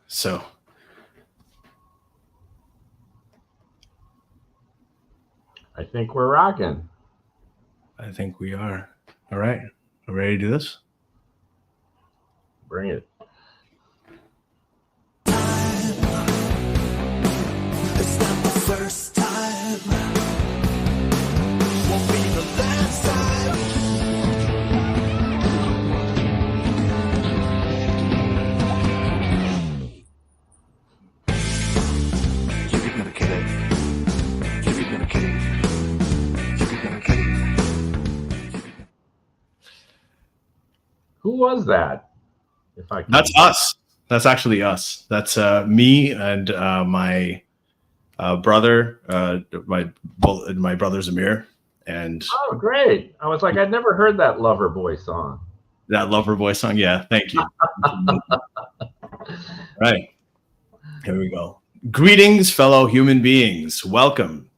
So I think we're rocking. I think we are. All right. Are we ready to do this? Bring it. It's not the first time. Won't be the last time. You're gonna kill it. You're gonna kill it. You're gonna kill it. Who was that? If I can... That's us. That's actually us. That's me and my brother, my brother's Amir, and Oh, great! I was like, I'd never heard that Lover Boy song. that Loverboy song. Yeah, thank you. Right. Here we go. Greetings, fellow human beings. Welcome.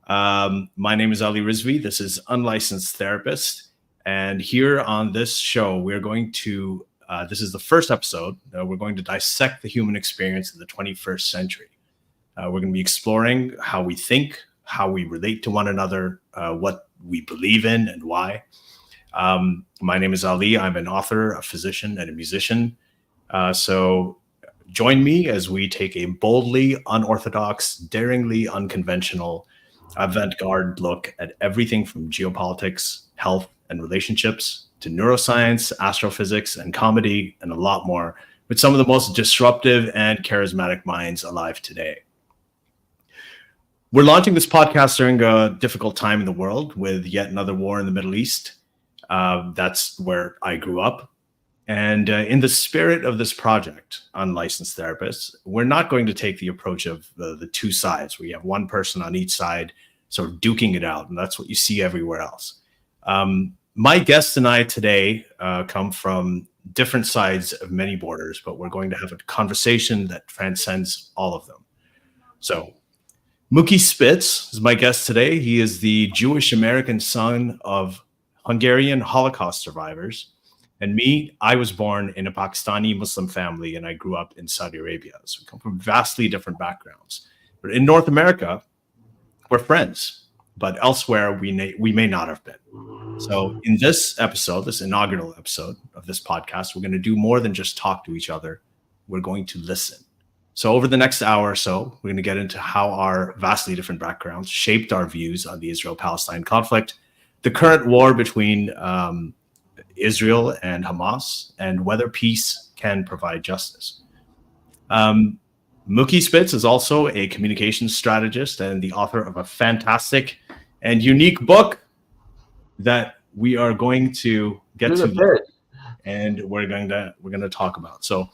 My name is Ali Rizvi. This is Unlicensed Therapist. And here on this show, we're going to, this is the first episode, we're going to dissect the human experience in the 21st century. We're going to be exploring how we think, how we relate to one another, what we believe in and why. My name is Ali. I'm an author, a physician, and a musician. So join me as we take a boldly unorthodox, daringly unconventional, avant-garde look at everything from geopolitics, health, and relationships to neuroscience, astrophysics, and comedy, and a lot more, with some of the most disruptive and charismatic minds alive today. We're launching this podcast during a difficult time in the world with yet another war in the Middle East. That's where I grew up. And in the spirit of this project, Unlicensed Therapists, we're not going to take the approach of the two sides, where you have one person on each side sort of duking it out, and that's what you see everywhere else. My guests and I today come from different sides of many borders, but we're going to have a conversation that transcends all of them. So Mookie Spitz is my guest today. He is the Jewish-American son of Hungarian Holocaust survivors. And me, I was born in a Pakistani Muslim family, and I grew up in Saudi Arabia. So we come from vastly different backgrounds. But in North America, we're friends. But elsewhere, we may not have been. So in this episode, this inaugural episode of this podcast, we're going to do more than just talk to each other. We're going to listen. So over the next hour or so, we're going to get into how our vastly different backgrounds shaped our views on the Israel-Palestine conflict, the current war between Israel and Hamas, and whether peace can provide justice. Mookie Spitz is also a communications strategist and the author of a fantastic and unique book that we are going to get to, and we're going to talk about. So,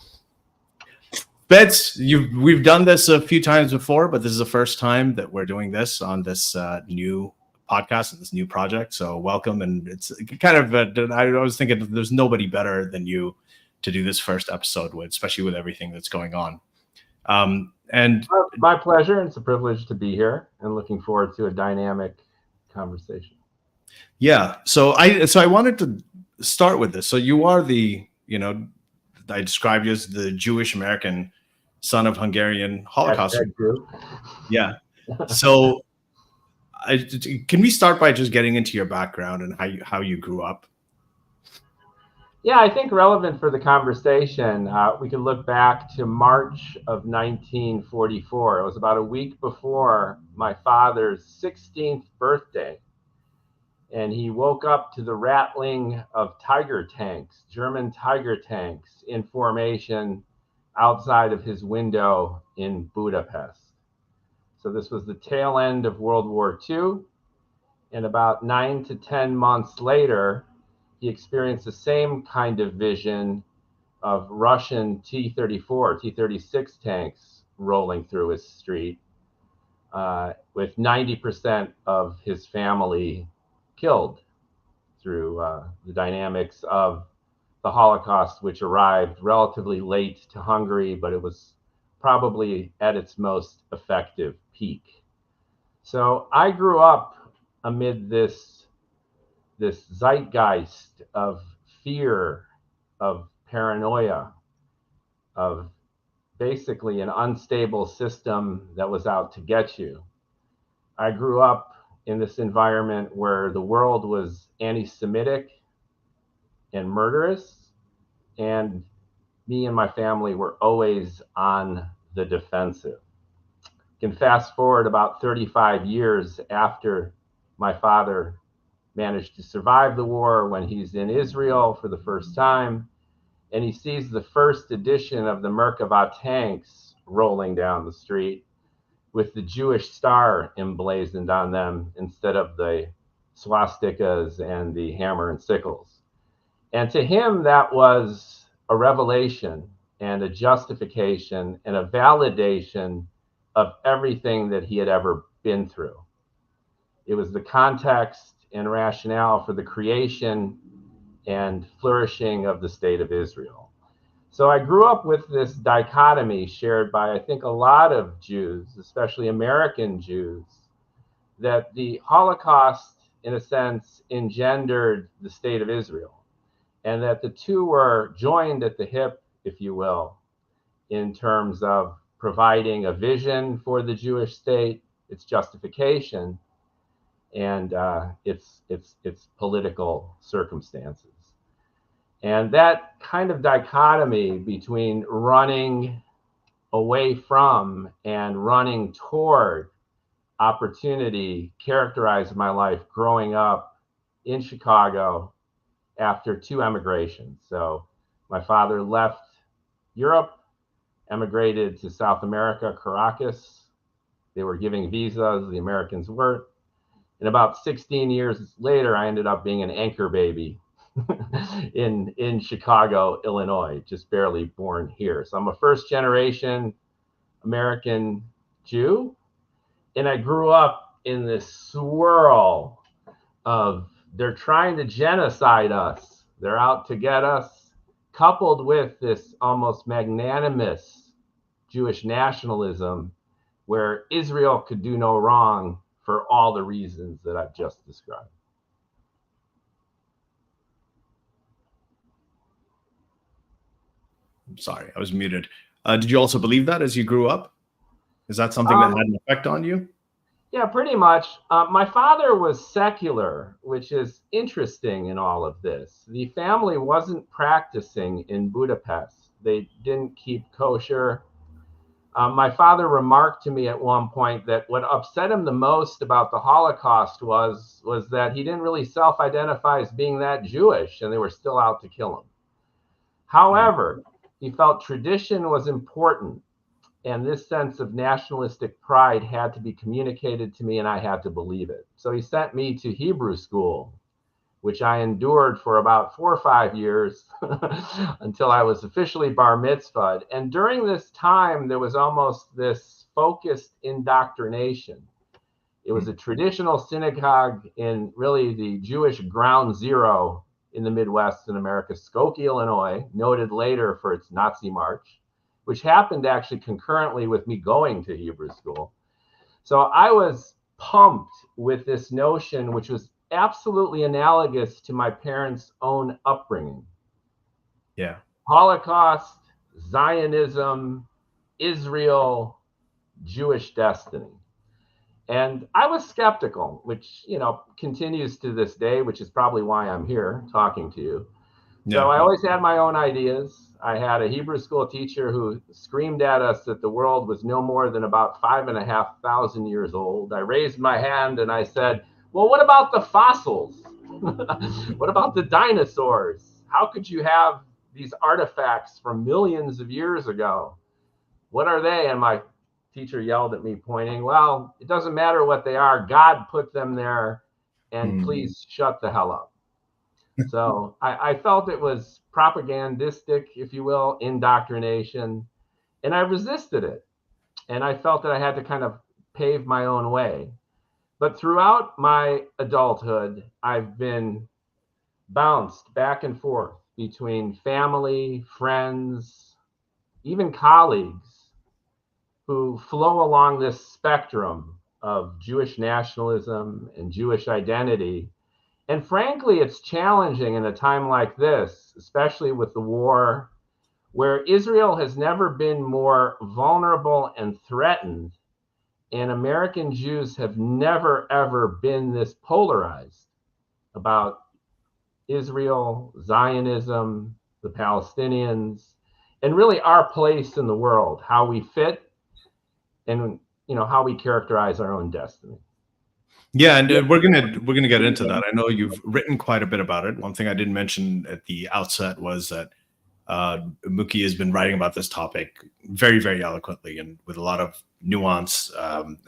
Spitz, we've done this a few times before, but this is the first time that we're doing this on this new podcast and this new project. So welcome. And it's kind of, I was thinking there's nobody better than you to do this first episode with, especially with everything that's going on. And my pleasure. It's a privilege to be here and looking forward to a dynamic conversation. Yeah. So I wanted to start with this. So you are I described you as the Jewish American son of Hungarian Holocaust. Yeah. So can we start by just getting into your background and how you grew up? Yeah, I think relevant for the conversation, we can look back to March of 1944. It was about a week before my father's 16th birthday. And he woke up to the rattling of Tiger tanks, German Tiger tanks in formation outside of his window in Budapest. So this was the tail end of World War II. And about 9 to 10 months later, he experienced the same kind of vision of Russian T-34, T-36 tanks rolling through his street, with 90% of his family killed through the dynamics of the Holocaust, which arrived relatively late to Hungary, but it was probably at its most effective peak. So I grew up amid this zeitgeist of fear, of paranoia, of basically an unstable system that was out to get you. I grew up in this environment where the world was anti-Semitic and murderous, and me and my family were always on the defensive. You can fast forward about 35 years after my father managed to survive the war, when he's in Israel for the first time, and he sees the first edition of the Merkava tanks rolling down the street with the Jewish star emblazoned on them instead of the swastikas and the hammer and sickles. And to him, that was a revelation and a justification and a validation of everything that he had ever been through. It was the context and rationale for the creation and flourishing of the state of Israel. So I grew up with this dichotomy shared by, I think, a lot of Jews, especially American Jews, that the Holocaust, in a sense, engendered the state of Israel, and that the two were joined at the hip, if you will, in terms of providing a vision for the Jewish state, its justification, and its political circumstances. And that kind of dichotomy between running away from and running toward opportunity characterized my life growing up in Chicago after two emigrations. So my father left Europe, emigrated to South America, Caracas. They were giving visas, the Americans weren't. And about 16 years later, I ended up being an anchor baby in Chicago, Illinois, just barely born here. So I'm a first generation American Jew. And I grew up in this swirl of they're trying to genocide us. They're out to get us, coupled with this almost magnanimous Jewish nationalism where Israel could do no wrong for all the reasons that I've just described. I'm sorry, I was muted. Did you also believe that as you grew up? Is that something that had an effect on you? Yeah, pretty much. My father was secular, which is interesting in all of this. The family wasn't practicing in Budapest. They didn't keep kosher. My father remarked to me at one point that what upset him the most about the Holocaust was that he didn't really self-identify as being that Jewish, and they were still out to kill him. However, he felt tradition was important, and this sense of nationalistic pride had to be communicated to me, and I had to believe it. So he sent me to Hebrew school, which I endured for about 4 or 5 years until I was officially bar mitzvahed. And during this time, there was almost this focused indoctrination. It was a traditional synagogue in really the Jewish ground zero in the Midwest in America, Skokie, Illinois, noted later for its Nazi march, which happened actually concurrently with me going to Hebrew school. So I was pumped with this notion, which was absolutely analogous to my parents' own upbringing. Yeah. Holocaust, Zionism, Israel, Jewish destiny. And I was skeptical, which, continues to this day, which is probably why I'm here talking to you. Yeah. So I always had my own ideas. I had a Hebrew school teacher who screamed at us that the world was no more than about 5,500 years old. I raised my hand and I said, well, what about the fossils? What about the dinosaurs? How could you have these artifacts from millions of years ago? What are they? And my teacher yelled at me, pointing, well, it doesn't matter what they are. God put them there, and please shut the hell up. So I felt it was propagandistic, if you will, indoctrination, and I resisted it. And I felt that I had to kind of pave my own way. But throughout my adulthood, I've been bounced back and forth between family, friends, even colleagues who flow along this spectrum of Jewish nationalism and Jewish identity. And frankly, it's challenging in a time like this, especially with the war, where Israel has never been more vulnerable and threatened, and American Jews have never, ever been this polarized about Israel, Zionism, the Palestinians, and really our place in the world, how we fit, and how we characterize our own destiny. Yeah, and we're gonna get into that. I know you've written quite a bit about it. One thing I didn't mention at the outset was that Mookie has been writing about this topic very, very eloquently and with a lot of nuance,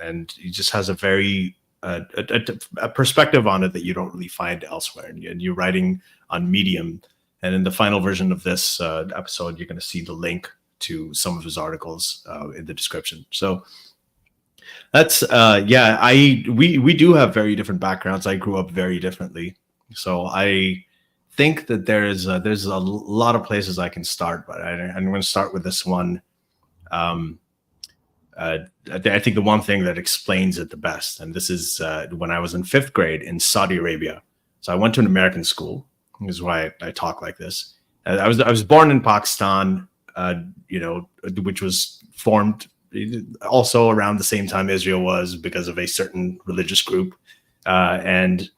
and he just has a very a perspective on it that you don't really find elsewhere. And you're writing on Medium, and in the final version of this episode, you're going to see the link to some of his articles in the description. So that's we do have very different backgrounds. I grew up very differently, so I think that there's a lot of places I can start, but I'm going to start with this one. I think the one thing that explains it the best, and this is when I was in 5th grade in Saudi Arabia. So I went to an American school. This is why I talk like this. I was born in Pakistan, which was formed also around the same time Israel was because of a certain religious group, and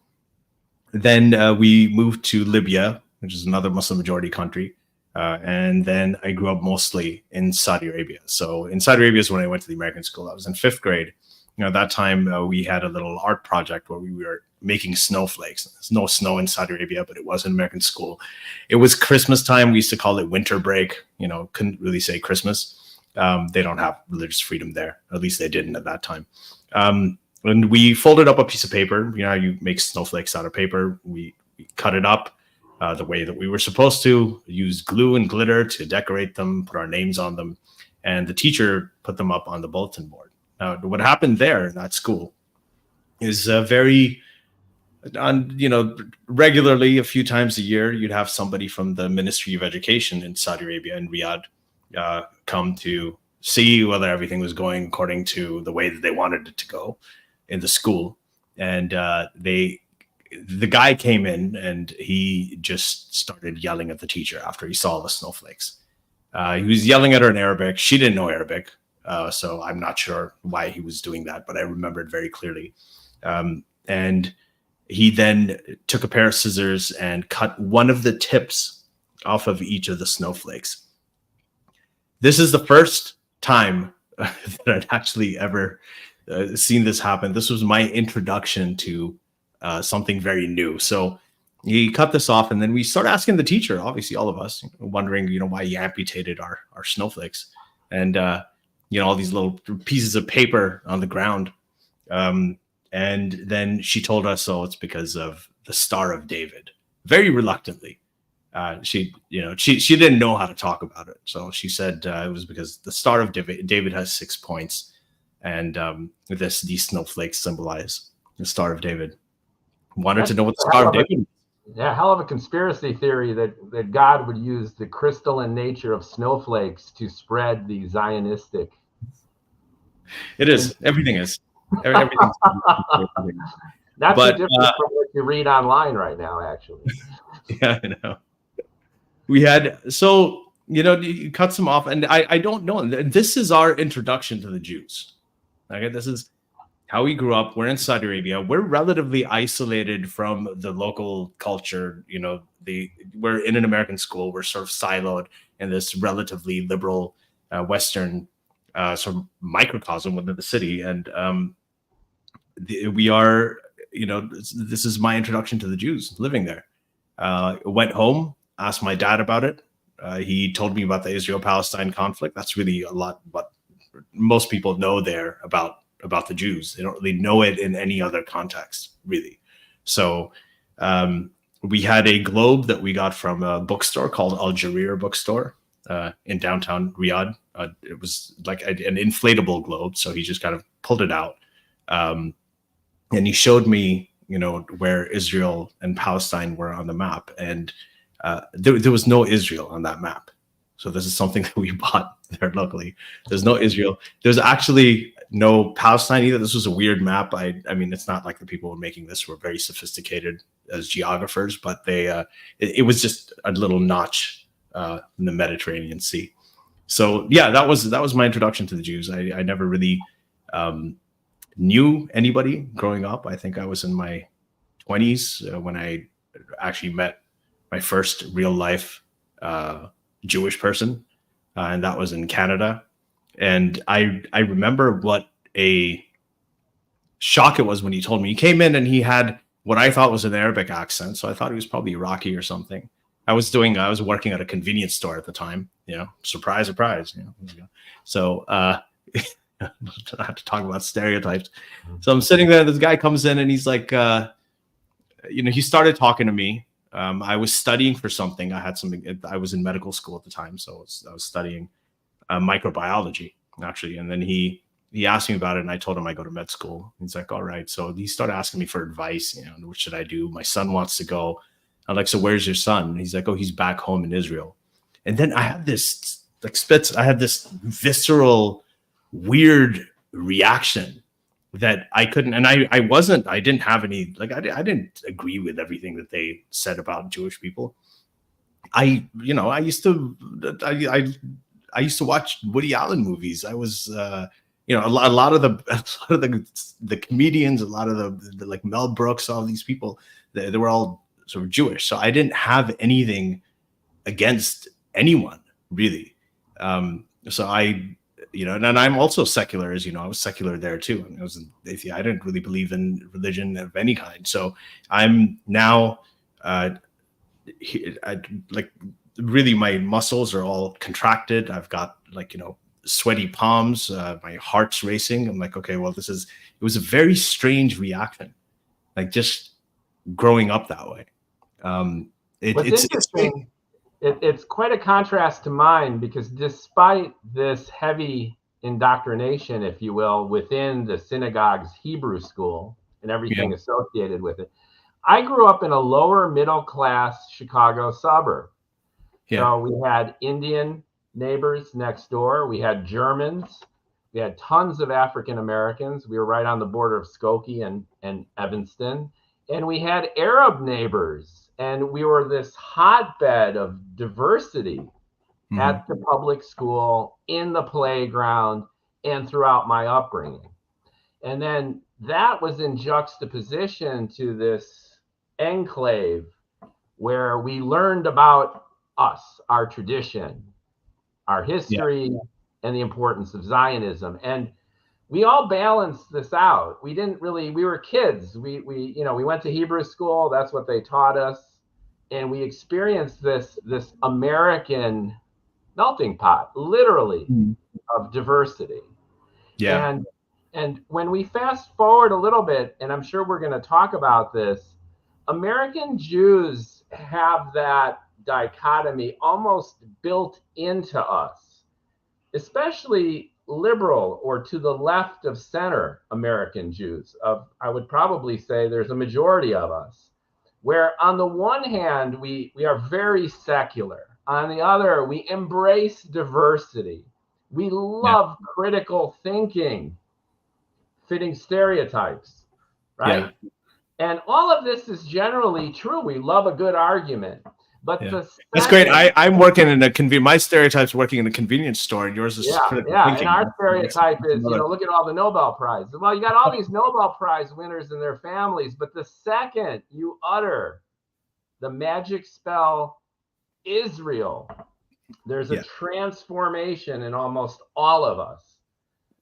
then we moved to Libya, which is another Muslim majority country. And then I grew up mostly in Saudi Arabia. So in Saudi Arabia is when I went to the American school. I was in 5th grade. At that time, we had a little art project where we were making snowflakes. There's no snow in Saudi Arabia, but it was an American school. It was Christmas time. We used to call it winter break. Couldn't really say Christmas. They don't have religious freedom there. At least they didn't at that time. And we folded up a piece of paper. You make snowflakes out of paper. We cut it up the way that we were supposed to, use glue and glitter to decorate them, put our names on them, and the teacher put them up on the bulletin board. Now, what happened there in that school is regularly, a few times a year, you'd have somebody from the Ministry of Education in Saudi Arabia in Riyadh come to see whether everything was going according to the way that they wanted it to go in the school. And the guy came in and he just started yelling at the teacher after he saw the snowflakes. He was yelling at her in Arabic. She didn't know Arabic, so I'm not sure why he was doing that, but I remember it very clearly. And he then took a pair of scissors and cut one of the tips off of each of the snowflakes. This is the first time that I'd actually ever seen this happen. This was my introduction to something very new. So he cut this off, and then we started asking the teacher, obviously all of us, wondering, why he amputated our snowflakes, and all these little pieces of paper on the ground. And then she told us, it's because of the Star of David. Very reluctantly, she didn't know how to talk about it, so she said it was because the Star of David has 6 points, and these snowflakes symbolize the Star of David. Wanted to know what the Star of David is. Yeah, hell of a conspiracy theory that God would use the crystalline nature of snowflakes to spread the Zionistic. It is. Everything is. Everything's Not too different from what you read online right now, actually. Yeah, I know. We had, you cut some off, and I don't know. This is our introduction to the Jews. Okay, this is how we grew up. We're in Saudi Arabia. We're relatively isolated from the local culture. We're in an American school. We're sort of siloed in this relatively liberal Western sort of microcosm within the city. And we are, this is my introduction to the Jews living there. Went home, asked my dad about it. He told me about the Israel-Palestine conflict. That's really a lot what most people know there about the Jews. They don't really know it in any other context, really. So we had a globe that we got from a bookstore called Al Jarir bookstore in downtown Riyadh. It was like an inflatable globe, so he just kind of pulled it out, and he showed me, where Israel and Palestine were on the map, and there was no Israel on that map. So this is something that we bought there locally. There's no Israel. There's actually no Palestine either. This was a weird map. I mean, it's not like the people who were making this were very sophisticated as geographers, but it was just a little notch in the Mediterranean Sea. So yeah, that was my introduction to the Jews. I never really knew anybody growing up. I think I was in my 20s when I actually met my first real life Jewish person, and that was in Canada. And I remember what a shock it was when he told me. He came in and he had what I thought was an Arabic accent, so I thought he was probably Iraqi or something. I was working at a convenience store at the time, surprise, surprise, So I have to talk about stereotypes. So I'm sitting there, this guy comes in and he's like, he started talking to me. I was studying for something. I was in medical school at the time, so I was studying microbiology actually. And then he asked me about it, and I told him I go to med school. He's like, all right. So he started asking me for advice. What should I do? My son wants to go. I'm like, so where's your son? And he's like, oh, he's back home in Israel. And then I had this, like Spitz, I had this visceral, weird reaction that I couldn't, and I didn't have any, like, I didn't agree with everything that they said about Jewish people. I used to watch Woody Allen movies. I was, a lot of the comedians, a lot of the like Mel Brooks, all these people, they were all sort of Jewish. So I didn't have anything against anyone really. So and I'm also secular, as you know. I was secular there too. I didn't really believe in religion of any kind. So I'm now, really my muscles are all contracted. I've got sweaty palms. My heart's racing. I'm like, okay, well, it was a very strange reaction, like just growing up that way. It's interesting. It's quite a contrast to mine, because despite this heavy indoctrination, if you will, within the synagogue's Hebrew school and everything associated with it, I grew up in a lower middle class Chicago suburb. Yeah. So we had Indian neighbors next door. We had Germans. We had tons of African Americans. We were right on the border of Skokie and Evanston. And we had Arab neighbors. And we were this hotbed of diversity at the public school, in the playground, and throughout my upbringing. And then that was in juxtaposition to this enclave where we learned about us, our tradition, our history, and the importance of Zionism. And we all balanced this out. We were kids. We went to Hebrew school. That's what they taught us. And we experienced this American melting pot, literally, of diversity. Yeah. And when we fast forward a little bit, and I'm sure we're going to talk about this, American Jews have that dichotomy almost built into us, especially liberal or to the left of center American Jews. I would probably say there's a majority of us, where on the one hand, we are very secular. On the other, we embrace diversity. We love critical thinking, fitting stereotypes, right? Yeah. And all of this is generally true. We love a good argument. But that's great. I'm working in my stereotype's working in a convenience store, and yours is critical thinking. And our stereotype is, look at all the Nobel Prizes. Well, you got all these Nobel Prize winners and their families, but the second you utter the magic spell Israel, there's a transformation in almost all of us,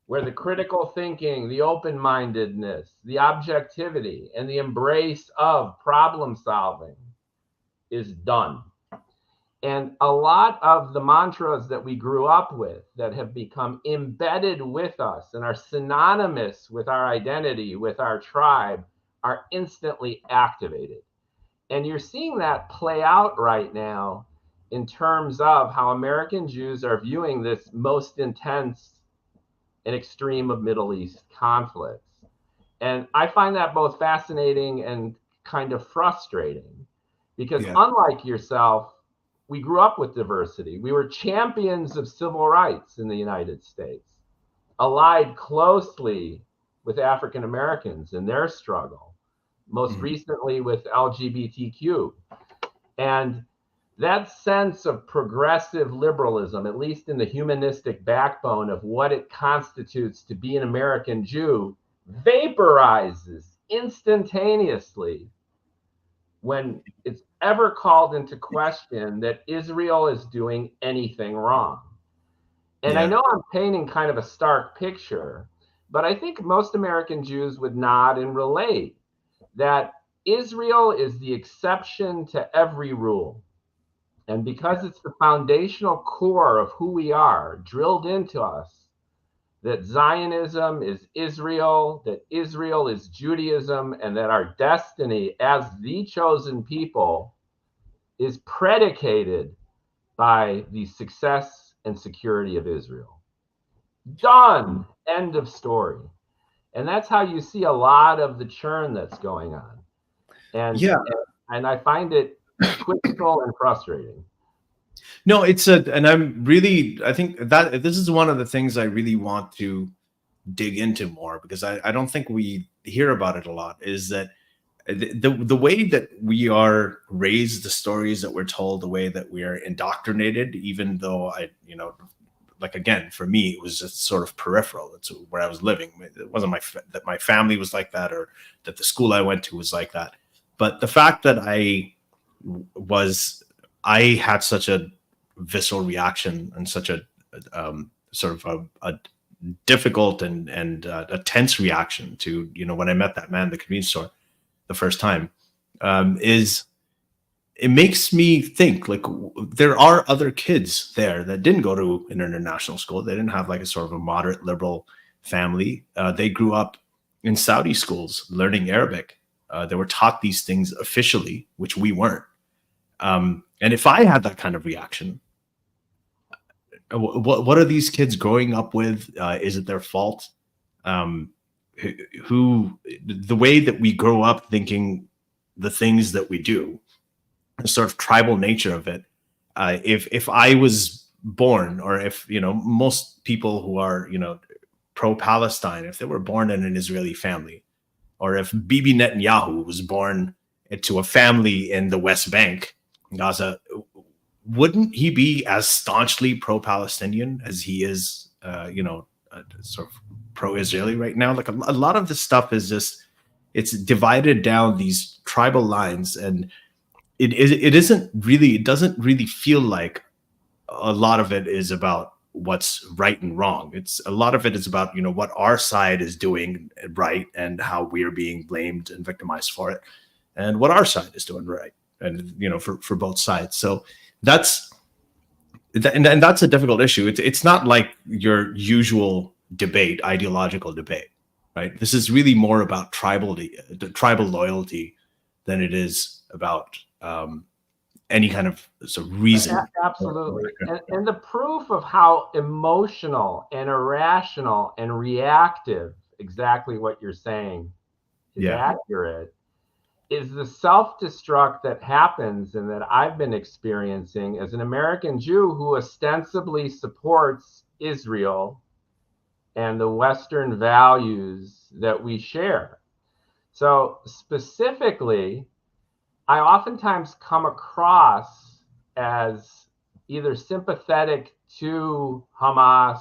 where the critical thinking, the open-mindedness, the objectivity, and the embrace of problem solving is done. And a lot of the mantras that we grew up with that have become embedded with us and are synonymous with our identity, with our tribe, are instantly activated. And you're seeing that play out right now in terms of how American Jews are viewing this most intense and extreme of Middle East conflicts. And I find that both fascinating and kind of frustrating. Because unlike yourself, we grew up with diversity. We were champions of civil rights in the United States, allied closely with African Americans in their struggle, most recently with LGBTQ. And that sense of progressive liberalism, at least in the humanistic backbone of what it constitutes to be an American Jew, vaporizes instantaneously when it's ever called into question that Israel is doing anything wrong. And I know I'm painting kind of a stark picture, but I think most American Jews would nod and relate that Israel is the exception to every rule. And because it's the foundational core of who we are, drilled into us, that Zionism is Israel, that Israel is Judaism, and that our destiny as the chosen people is predicated by the success and security of Israel. Done. End of story. And that's how you see a lot of the churn that's going on. And I find it twistful and frustrating. No, and I think that this is one of the things I really want to dig into more, because I don't think we hear about it a lot, is that the way that we are raised, the stories that we're told, the way that we are indoctrinated, even though like, again, for me, it was just sort of peripheral. It's where I was living. It wasn't that my family was like that, or that the school I went to was like that. But the fact that I had such a visceral reaction and such a sort of a difficult and a tense reaction to, when I met that man at the convenience store the first time, it makes me think, like, there are other kids there that didn't go to an international school. They didn't have like a sort of a moderate liberal family. They grew up in Saudi schools learning Arabic. They were taught these things officially, which we weren't. And if I had that kind of reaction, what are these kids growing up with? Is it their fault? The way that we grow up thinking the things that we do, the sort of tribal nature of it. If I was born, or if, most people who are, pro-Palestine, if they were born in an Israeli family, or if Bibi Netanyahu was born into a family in the West Bank, Gaza, wouldn't he be as staunchly pro-Palestinian as he is, sort of pro-Israeli right now? Like, a lot of this stuff is just, it's divided down these tribal lines, and it doesn't really feel like a lot of it is about what's right and wrong. It's a lot of it is about, what our side is doing right and how we're being blamed and victimized for it, and what our side is doing right, and for both sides. So that's a difficult issue. It's not like your usual debate, ideological debate, right? This is really more about tribal loyalty than it is about any kind of sort of reason. Absolutely. And the proof of how emotional and irrational and reactive, exactly what you're saying, is accurate, is the self-destruct that happens and that I've been experiencing as an American Jew who ostensibly supports Israel and the Western values that we share. So specifically, I oftentimes come across as either sympathetic to Hamas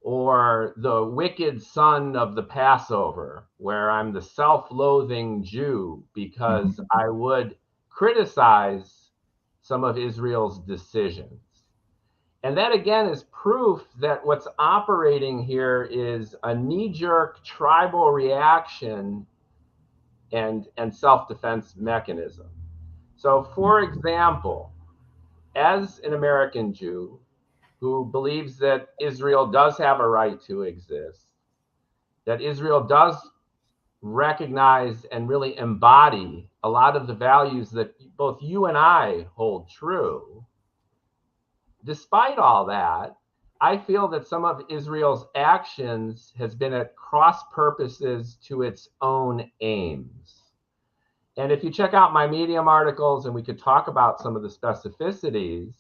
or the wicked son of the Passover, where I'm the self-loathing Jew because I would criticize some of Israel's decisions. And that, again, is proof that what's operating here is a knee-jerk tribal reaction and self-defense mechanism. So, for example, as an American Jew who believes that Israel does have a right to exist, that Israel does recognize and really embody a lot of the values that both you and I hold true, despite all that, I feel that some of Israel's actions has been at cross purposes to its own aims. And if you check out my Medium articles, and we could talk about some of the specificities,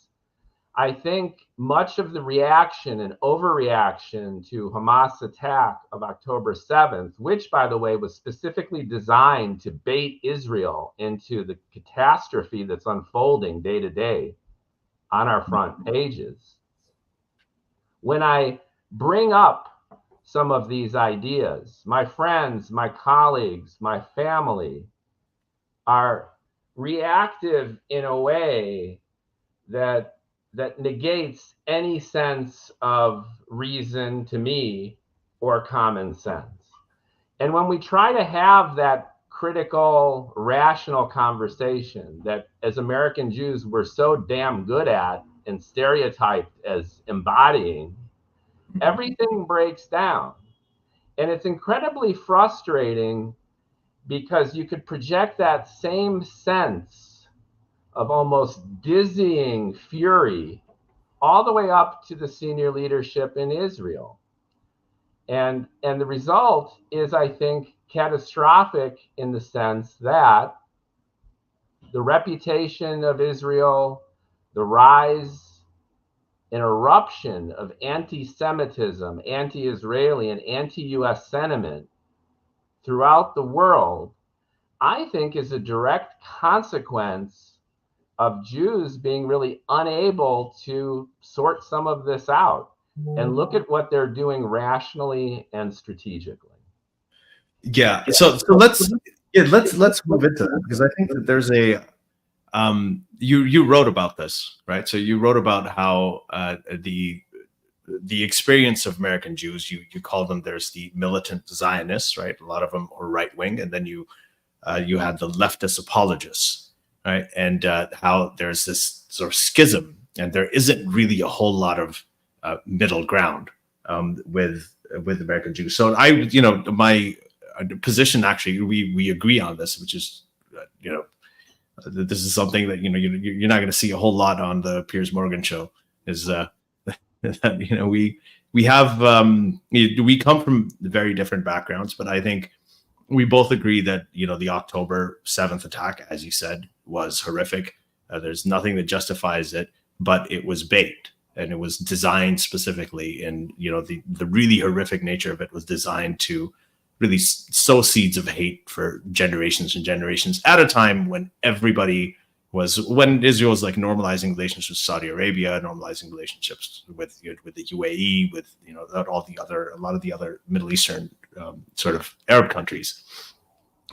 I think much of the reaction and overreaction to Hamas attack of October 7th, which, by the way, was specifically designed to bait Israel into the catastrophe that's unfolding day to day on our front pages. When I bring up some of these ideas, my friends, my colleagues, my family are reactive in a way that negates any sense of reason to me or common sense. And when we try to have that critical, rational conversation that as American Jews we're so damn good at and stereotyped as embodying, everything breaks down. And it's incredibly frustrating because you could project that same sense of almost dizzying fury all the way up to the senior leadership in Israel. And the result is, I think, catastrophic in the sense that the reputation of Israel, the rise and eruption of anti-Semitism, anti-Israeli, and anti-US sentiment throughout the world, I think is a direct consequence of Jews being really unable to sort some of this out and look at what they're doing rationally and strategically. Yeah. So let's move into that, because I think that there's a you wrote about this, right? So you wrote about how the experience of American Jews, you call them, there's the militant Zionists, right? A lot of them are right wing, and then you had the leftist apologists, right? And how there's this sort of schism, and there isn't really a whole lot of middle ground with American Jews. So my position, actually, we agree on this, which is this is something that you're not going to see a whole lot on the Piers Morgan show. Is that we have we come from very different backgrounds, but I think we both agree that the October 7th attack, as you said, was horrific. There's nothing that justifies it, but it was baked, and it was designed specifically. And the really horrific nature of it was designed to really sow seeds of hate for generations and generations at a time when when Israel was like normalizing relations with Saudi Arabia, normalizing relationships with the UAE, with a lot of the other Middle Eastern sort of Arab countries.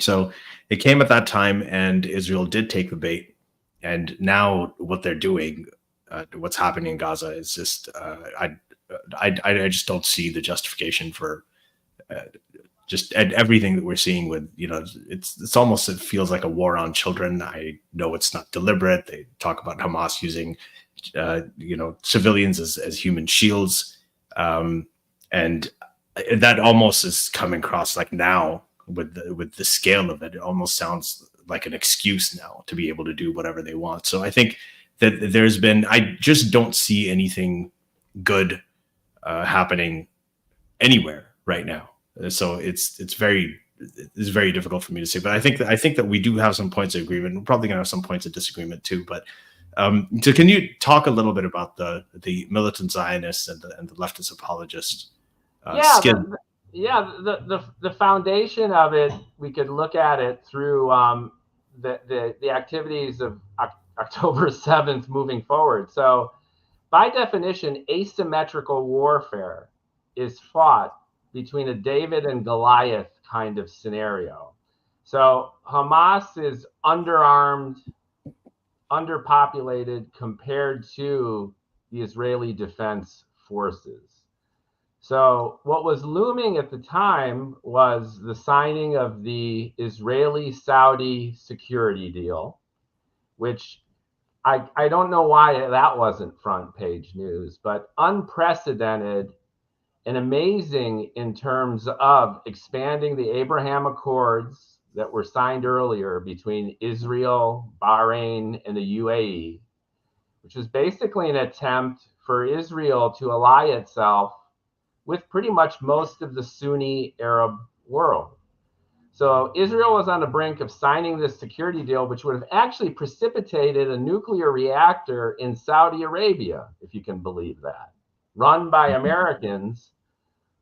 So it came at that time, and Israel did take the bait. And now what they're doing, what's happening in Gaza, is just I just don't see the justification for just everything that we're seeing with it's almost, it feels like a war on children. I know it's not deliberate. They talk about Hamas using civilians as human shields, and that almost is coming across like now with the scale of it. It almost sounds like an excuse now to be able to do whatever they want. So I think that I just don't see anything good happening anywhere right now. So it's very difficult for me to say, but I think that we do have some points of agreement. We're probably going to have some points of disagreement too. But so can you talk a little bit about the militant Zionists and the leftist apologists? The foundation of it, we could look at it through the activities of October 7th moving forward. So by definition, asymmetrical warfare is fought between a David and Goliath kind of scenario. So Hamas is underarmed, underpopulated compared to the Israeli Defense Forces. So what was looming at the time was the signing of the Israeli-Saudi security deal, which I don't know why that wasn't front page news, but unprecedented and amazing in terms of expanding the Abraham Accords that were signed earlier between Israel, Bahrain, and the UAE, which was basically an attempt for Israel to ally itself with pretty much most of the Sunni Arab world. So Israel was on the brink of signing this security deal, which would have actually precipitated a nuclear reactor in Saudi Arabia, if you can believe that, run by Americans.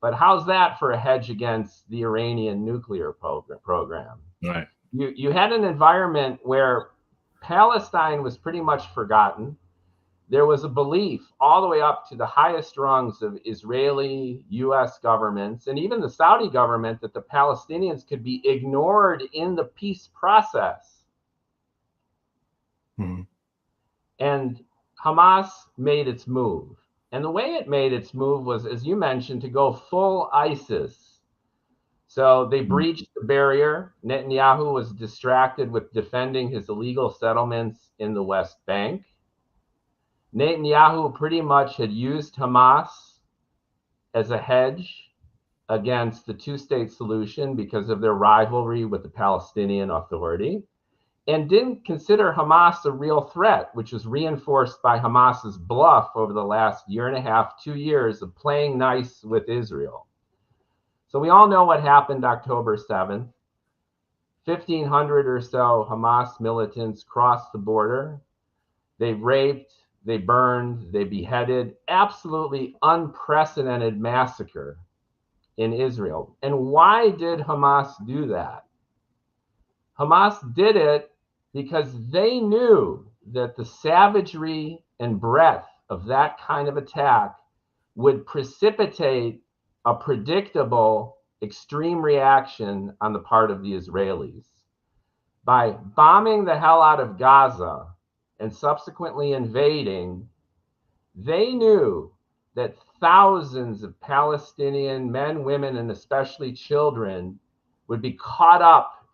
But how's that for a hedge against the Iranian nuclear program? Right. You had an environment where Palestine was pretty much forgotten. There was a belief all the way up to the highest rungs of Israeli, US governments, and even the Saudi government that the Palestinians could be ignored in the peace process. Mm-hmm. And Hamas made its move. And the way it made its move was, as you mentioned, to go full ISIS. So they breached the barrier. Netanyahu was distracted with defending his illegal settlements in the West Bank. Netanyahu pretty much had used Hamas as a hedge against the two-state solution because of their rivalry with the Palestinian Authority, and didn't consider Hamas a real threat, which was reinforced by Hamas's bluff over the last year and a half, 2 years of playing nice with Israel. So we all know what happened October 7th. 1,500 or so Hamas militants crossed the border. They raped, they burned, they beheaded, absolutely unprecedented massacre in Israel. And why did Hamas do that? Hamas did it because they knew that the savagery and breadth of that kind of attack would precipitate a predictable extreme reaction on the part of the Israelis. By bombing the hell out of Gaza and subsequently invading, they knew that thousands of Palestinian men, women, and especially children would be caught up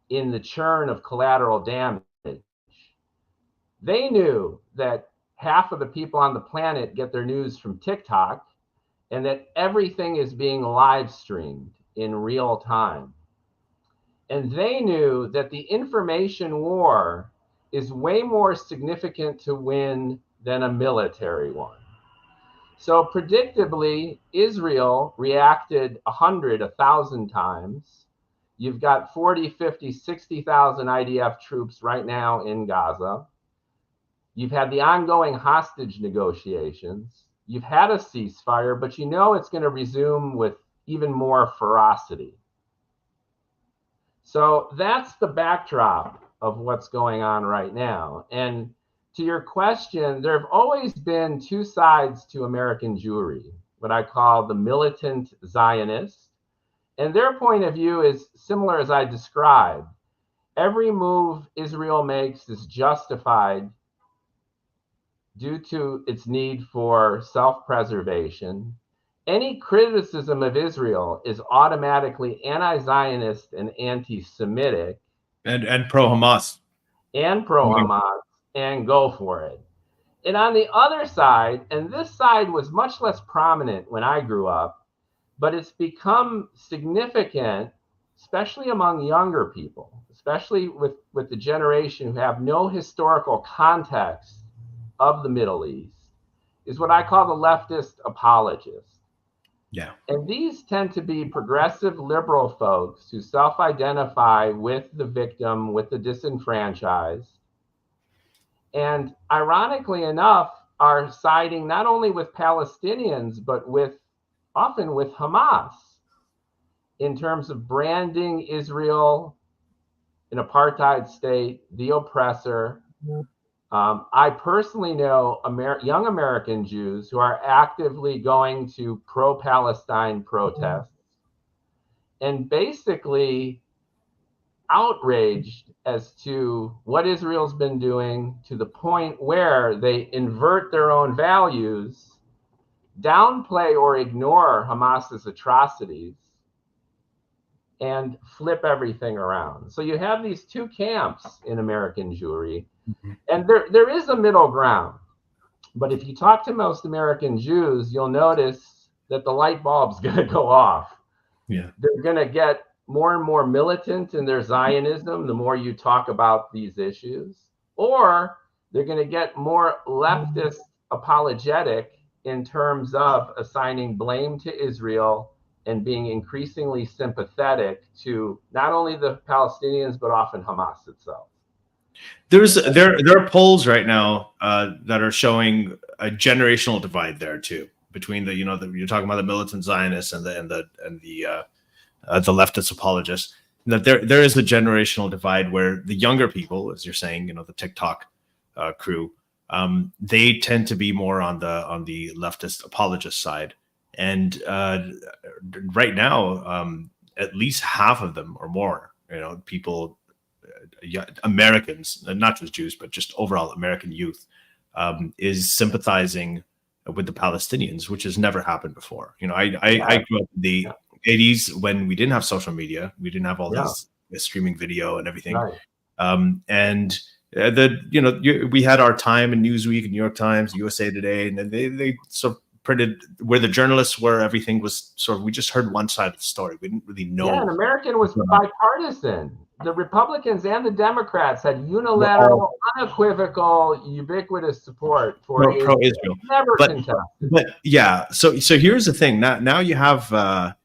in the churn of collateral damage. They knew that half of the people on the planet get their news from TikTok, and that everything is being live streamed in real time. And they knew that the information war is way more significant to win than a military one. So predictably, Israel reacted 100, 1,000 times. You've got 40, 50, 60,000 IDF troops right now in Gaza. You've had the ongoing hostage negotiations. You've had a ceasefire, but you know it's going to resume with even more ferocity. So that's the backdrop of what's going on right now. And to your question, there have always been two sides to American Jewry, what I call the militant Zionists. And their point of view is similar as I described. Every move Israel makes is justified due to its need for self-preservation. Any criticism of Israel is automatically anti-Zionist and anti-Semitic. And pro-Hamas. And pro-Hamas, and go for it. And on the other side, and this side was much less prominent when I grew up, but it's become significant, especially among younger people, especially with the generation who have no historical context of the Middle East, is what I call the leftist apologists. Yeah. And these tend to be progressive liberal folks who self-identify with the victim, with the disenfranchised, and ironically enough, are siding not only with Palestinians, but often with Hamas in terms of branding Israel, an apartheid state, the oppressor. I personally know young American Jews who are actively going to pro-Palestine protests and basically outraged as to what Israel's been doing, to the point where they invert their own values, downplay or ignore Hamas's atrocities, and flip everything around. So you have these two camps in American Jewry. And there is a middle ground. But if you talk to most American Jews, you'll notice that the light bulb's going to go off. Yeah. They're going to get more and more militant in their Zionism the more you talk about these issues. Or they're going to get more leftist apologetic in terms of assigning blame to Israel and being increasingly sympathetic to not only the Palestinians, but often Hamas itself. There are polls right now that are showing a generational divide there too, between you're talking about the militant Zionists and the leftist apologists. That there is a generational divide where the younger people, as you're saying, the TikTok crew, they tend to be more on the leftist apologist side, and right now, at least half of them or more, people. Americans, not just Jews, but just overall American youth, is sympathizing with the Palestinians, which has never happened before. I grew up in the 80s when we didn't have social media, we didn't have all these streaming video and everything, and we had our time in Newsweek and New York Times, USA Today, and then they sort of printed where the journalists were. Everything was sort of, we just heard one side of the story. We didn't really know. Yeah, and American was bipartisan. The Republicans and the Democrats had unilateral, unequivocal, ubiquitous support for pro-Israel. Never contested. But yeah, so here's the thing. Now you have the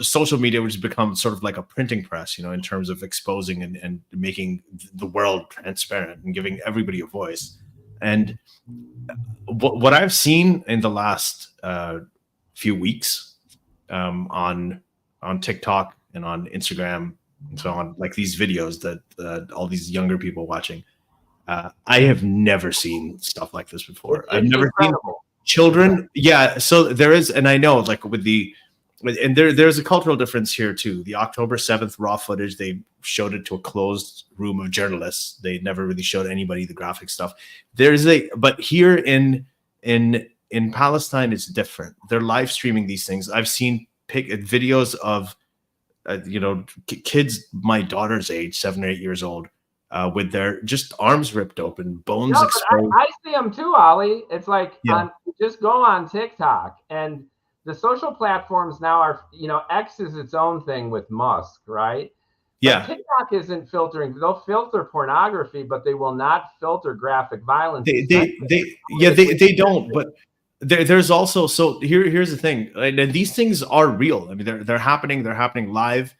social media, which has become sort of like a printing press, in terms of exposing and making the world transparent and giving everybody a voice. And what I've seen in the last few weeks on TikTok and on Instagram and so on, like these videos that all these younger people watching, I have never seen stuff like this before. I've never seen children. Yeah, so there is, and I know, like there's a cultural difference here too. The October 7th raw footage, they showed it to a closed room of journalists. They never really showed anybody the graphic stuff. But here in Palestine, it's different. They're live streaming these things. I've seen videos of kids my daughter's age, 7 or 8 years old, with their just arms ripped open, bones exposed. I see them too, Ollie. It's like just go on TikTok, and the social platforms now are, X is its own thing with Musk, right? Yeah. But TikTok isn't filtering. They'll filter pornography, but they will not filter graphic violence. They don't. But there's also, so here's the thing, and these things are real. I mean, they're happening. They're happening live,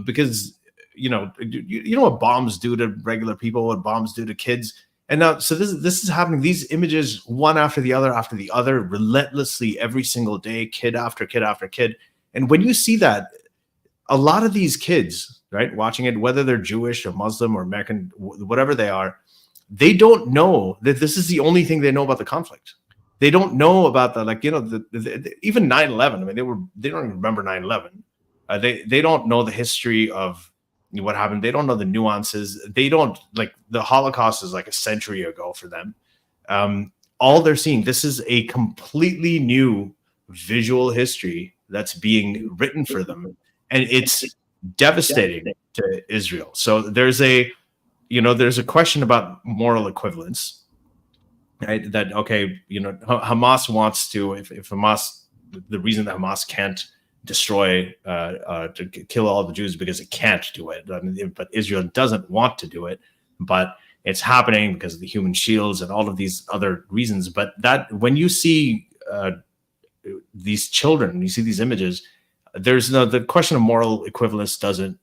because you know what bombs do to regular people, what bombs do to kids. And now, so this is happening. These images, one after the other, relentlessly every single day, kid after kid after kid. And when you see that, a lot of these kids, right, watching it, whether they're Jewish or Muslim or American, whatever they are, they don't know that this is the only thing they know about the conflict. They don't know about even 9/11. I mean, they don't even remember 9/11. They don't know the history of what happened. They don't know the nuances. They don't, like, the Holocaust is like a century ago for them. All they're seeing, this is a completely new visual history that's being written for them, and it's devastating to Israel. So there's a question about moral equivalence, right? That, okay, Hamas wants to, if Hamas, the reason that Hamas can't destroy, to kill all the Jews because it can't do it, but Israel doesn't want to do it, but it's happening because of the human shields and all of these other reasons. But that, when you see these children, you see these images, the question of moral equivalence doesn't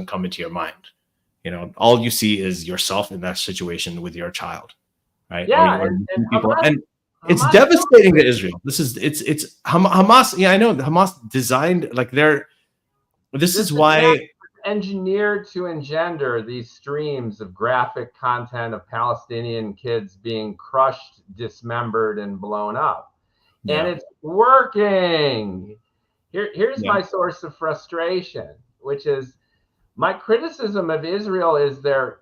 come into your mind. All you see is yourself in that situation with your child, right? Yeah, and it's devastating to Israel. It's Hamas. Yeah, I know Hamas designed, like, this is why engineered to engender these streams of graphic content of Palestinian kids being crushed, dismembered, and blown up. Yeah. And it's working. Here's my source of frustration, which is my criticism of Israel is their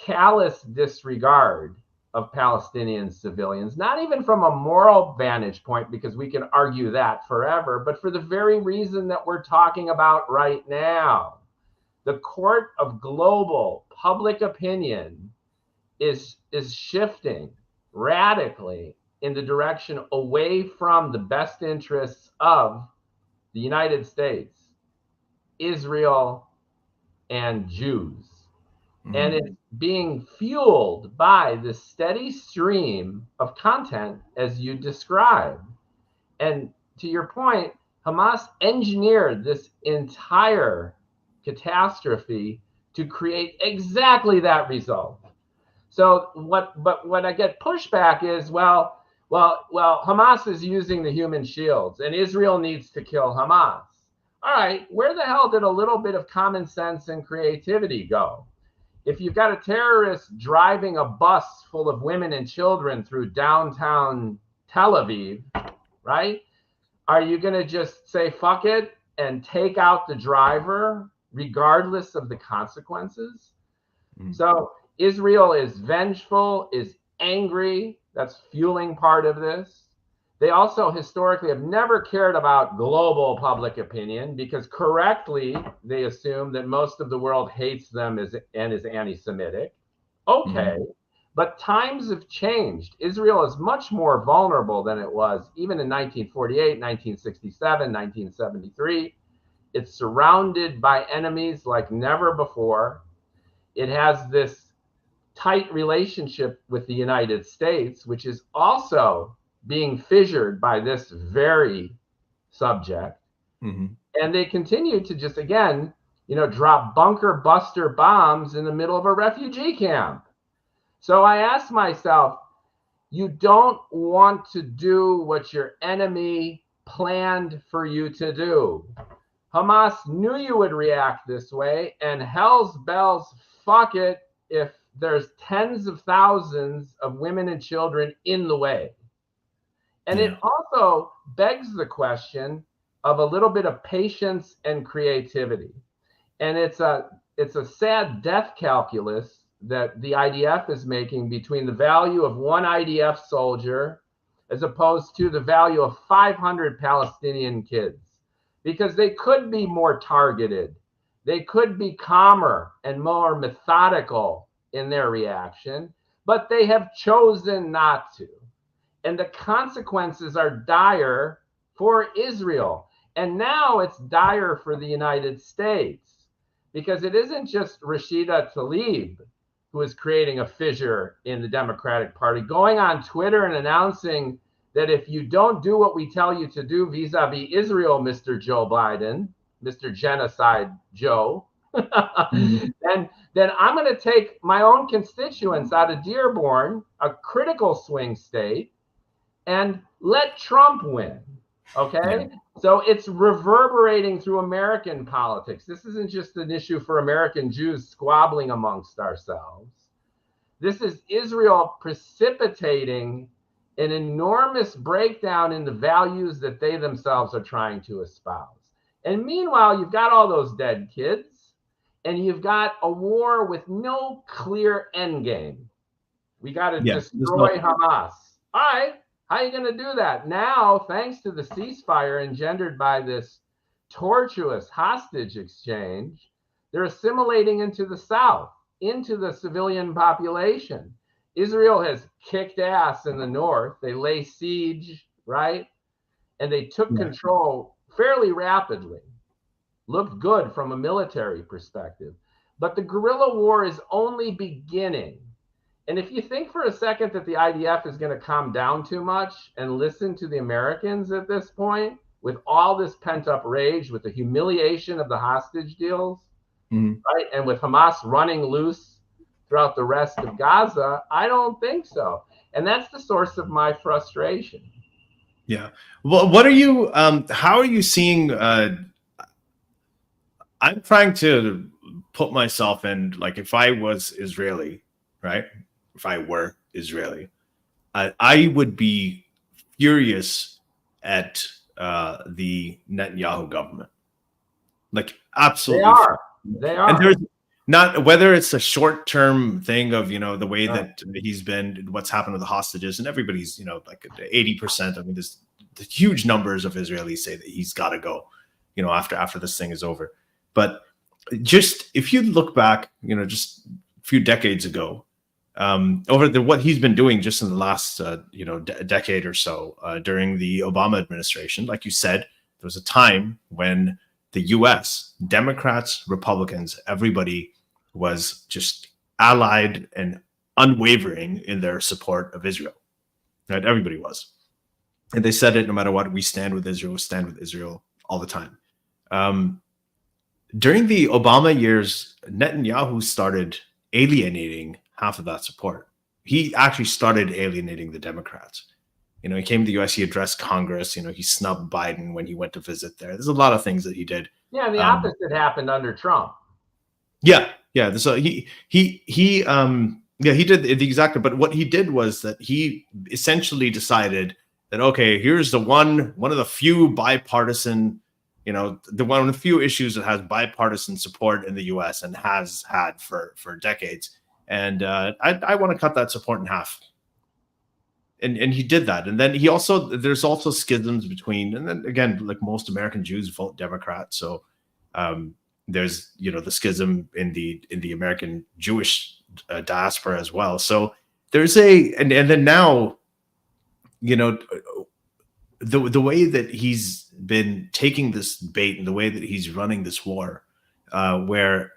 callous disregard of Palestinian civilians, not even from a moral vantage point, because we can argue that forever, but for the very reason that we're talking about right now. The court of global public opinion is shifting radically in the direction away from the best interests of the United States, Israel, and Jews. And it's being fueled by the steady stream of content as you described. And to your point, Hamas engineered this entire catastrophe to create exactly that result. So what I get pushback is, well, Hamas is using the human shields and Israel needs to kill Hamas. All right, where the hell did a little bit of common sense and creativity go? If you've got a terrorist driving a bus full of women and children through downtown Tel Aviv, right? Are you going to just say, fuck it, and take out the driver regardless of the consequences? Mm-hmm. So Israel is vengeful, is angry. That's fueling part of this. They also historically have never cared about global public opinion because correctly they assume that most of the world hates them and is anti-Semitic. Okay, but times have changed. Israel is much more vulnerable than it was even in 1948, 1967, 1973. It's surrounded by enemies like never before. It has this tight relationship with the United States, which is also being fissured by this very subject. Mm-hmm. And they continue to just, again, drop bunker buster bombs in the middle of a refugee camp. So I asked myself, you don't want to do what your enemy planned for you to do. Hamas knew you would react this way, and hell's bells, fuck it if there's tens of thousands of women and children in the way. And it also begs the question of a little bit of patience and creativity. And it's a sad death calculus that the IDF is making between the value of one IDF soldier as opposed to the value of 500 Palestinian kids, because they could be more targeted. They could be calmer and more methodical in their reaction, but they have chosen not to. And the consequences are dire for Israel. And now it's dire for the United States, because it isn't just Rashida Tlaib who is creating a fissure in the Democratic Party, going on Twitter and announcing that if you don't do what we tell you to do vis-a-vis Israel, Mr. Joe Biden, Mr. Genocide Joe, then I'm going to take my own constituents out of Dearborn, a critical swing state, and let Trump win. Okay? So it's reverberating through American politics. This isn't just an issue for American Jews squabbling amongst ourselves. This is Israel precipitating an enormous breakdown in the values that they themselves are trying to espouse. And meanwhile, you've got all those dead kids, and you've got a war with no clear end game. We got to destroy Hamas. All right. How are you going to do that? Now, thanks to the ceasefire engendered by this tortuous hostage exchange, they're assimilating into the south, into the civilian population. Israel has kicked ass in the north. They lay siege, right? And they took control fairly rapidly. Looked good from a military perspective. But the guerrilla war is only beginning. And if you think for a second that the IDF is going to calm down too much and listen to the Americans at this point, with all this pent-up rage, with the humiliation of the hostage deals, right, and with Hamas running loose throughout the rest of Gaza, I don't think so. And that's the source of my frustration. Yeah. Well, what are you, how are you seeing, I'm trying to put myself in, like, if I was Israeli, right? If I were Israeli, I would be furious at the Netanyahu government. Like, absolutely. They are. And there's not, whether it's a short-term thing of, the way that he's been, what's happened with the hostages, and everybody's, like 80%. I mean, there's the huge numbers of Israelis say that he's got to go, after this thing is over. But just, if you look back, just a few decades ago, over what he's been doing just in the last, decade or so, during the Obama administration, like you said, there was a time when the U.S., Democrats, Republicans, everybody was just allied and unwavering in their support of Israel. Right? Everybody was. And they said it, no matter what, we stand with Israel, all the time. During the Obama years, Netanyahu started alienating half of that support. He actually started alienating the Democrats. He came to the U.S., he addressed Congress, he snubbed Biden when he went to visit there. There's a lot of things that he did. Yeah, and the opposite happened under Trump. Yeah. So he did the exact. But what he did was that he essentially decided that, okay, here's one of the few bipartisan, the one of the few issues that has bipartisan support in the U.S. and has had for decades, and I want to cut that support in half. And he did that. And then there's also schisms between, and then again, like most American Jews vote Democrat. So there's, the schism in the American Jewish diaspora as well. So there's and then now, the way that he's been taking this bait and the way that he's running this war, where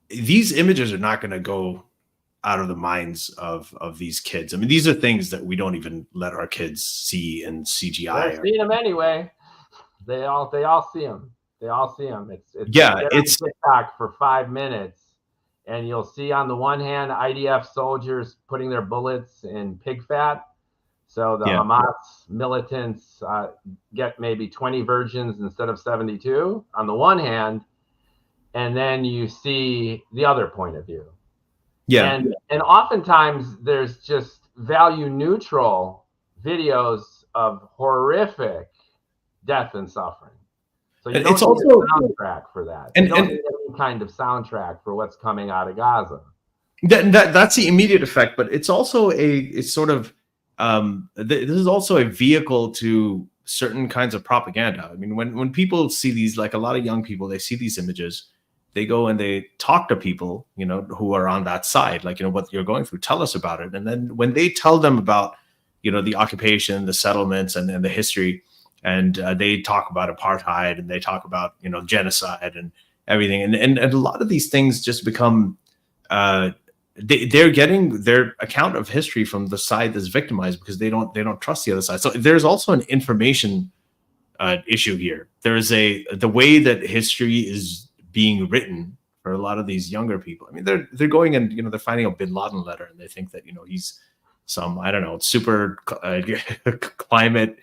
these images are not going to go out of the minds of these kids. I mean, these are things that we don't even let our kids see in CGI. They're seeing them anyway. They all see them. They all see them. It's TikTok for 5 minutes, and you'll see on the one hand IDF soldiers putting their bullets in pig fat. So the Hamas militants get maybe 20 virgins instead of 72 on the one hand, and then you see the other point of view. Yeah. And oftentimes there's just value neutral videos of horrific death and suffering. So you don't need a soundtrack for that. You don't need any kind of soundtrack for what's coming out of Gaza. That's the immediate effect, but it's also this is also a vehicle to certain kinds of propaganda. I mean, when people see these, like a lot of young people, they see these images, they go and they talk to people, who are on that side, like, what you're going through, tell us about it. And then when they tell them about, the occupation, the settlements and the history, and they talk about apartheid and they talk about, genocide and everything. And a lot of these things just become, they're getting their account of history from the side that's victimized because they don't trust the other side. So there's also an information issue here. There's the way that history is being written for a lot of these younger people. I mean, they're going and they're finding a Bin Laden letter and they think that he's some, I don't know, super climate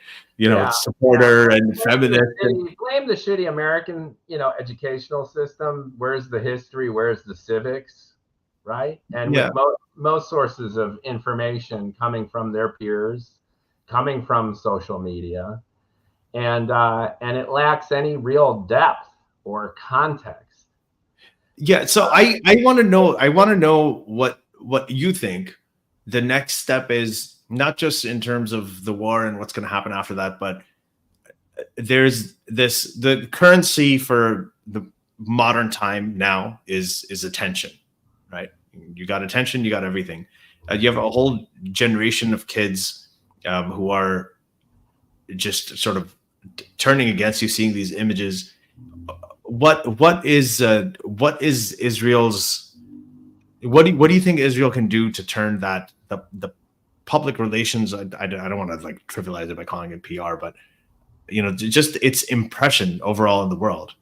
supporter and feminist. And you blame the shitty American educational system. Where's the history? Where's the civics? Right? And with most sources of information coming from their peers, coming from social media, and it lacks any real depth or context. Yeah, so I want to know what you think the next step is, not just in terms of the war and what's going to happen after that, but there's the currency for the modern time now is attention, right? You got attention, you got everything. You have a whole generation of kids who are just sort of turning against you, seeing these images. What is Israel's? What do you think Israel can do to turn that the public relations? I don't want to like trivialize it by calling it PR, but just its impression overall in the world.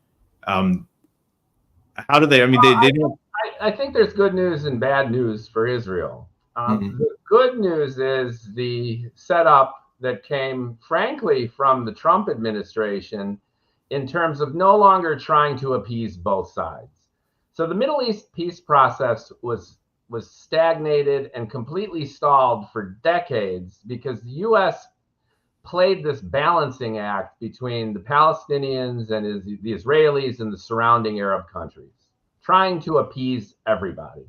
How do they? I mean, they don't. I think there's good news and bad news for Israel. The good news is the setup that came, frankly, from the Trump administration in terms of no longer trying to appease both sides. So the Middle East peace process was stagnated and completely stalled for decades because the U.S. played this balancing act between the Palestinians and the Israelis and the surrounding Arab countries, trying to appease everybody.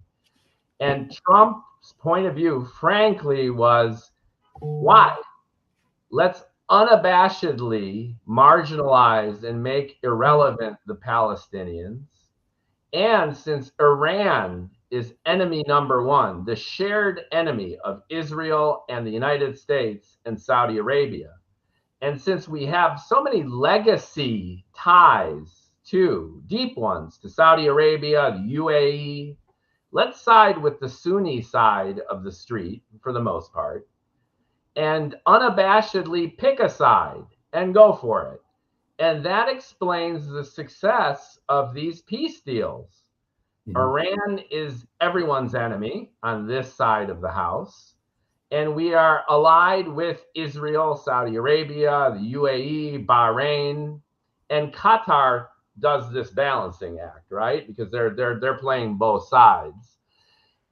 And Trump's point of view, frankly, was, why? Let's unabashedly marginalize and make irrelevant the Palestinians. And since Iran is enemy number one, the shared enemy of Israel and the United States and Saudi Arabia, and since we have so many legacy ties too, deep ones, to Saudi Arabia, the UAE, let's side with the Sunni side of the street for the most part, and unabashedly pick a side and go for it. And that explains the success of these peace deals. Mm-hmm. Iran is everyone's enemy on this side of the house. And we are allied with Israel, Saudi Arabia, the UAE, Bahrain, and Qatar does this balancing act, right? Because they're playing both sides,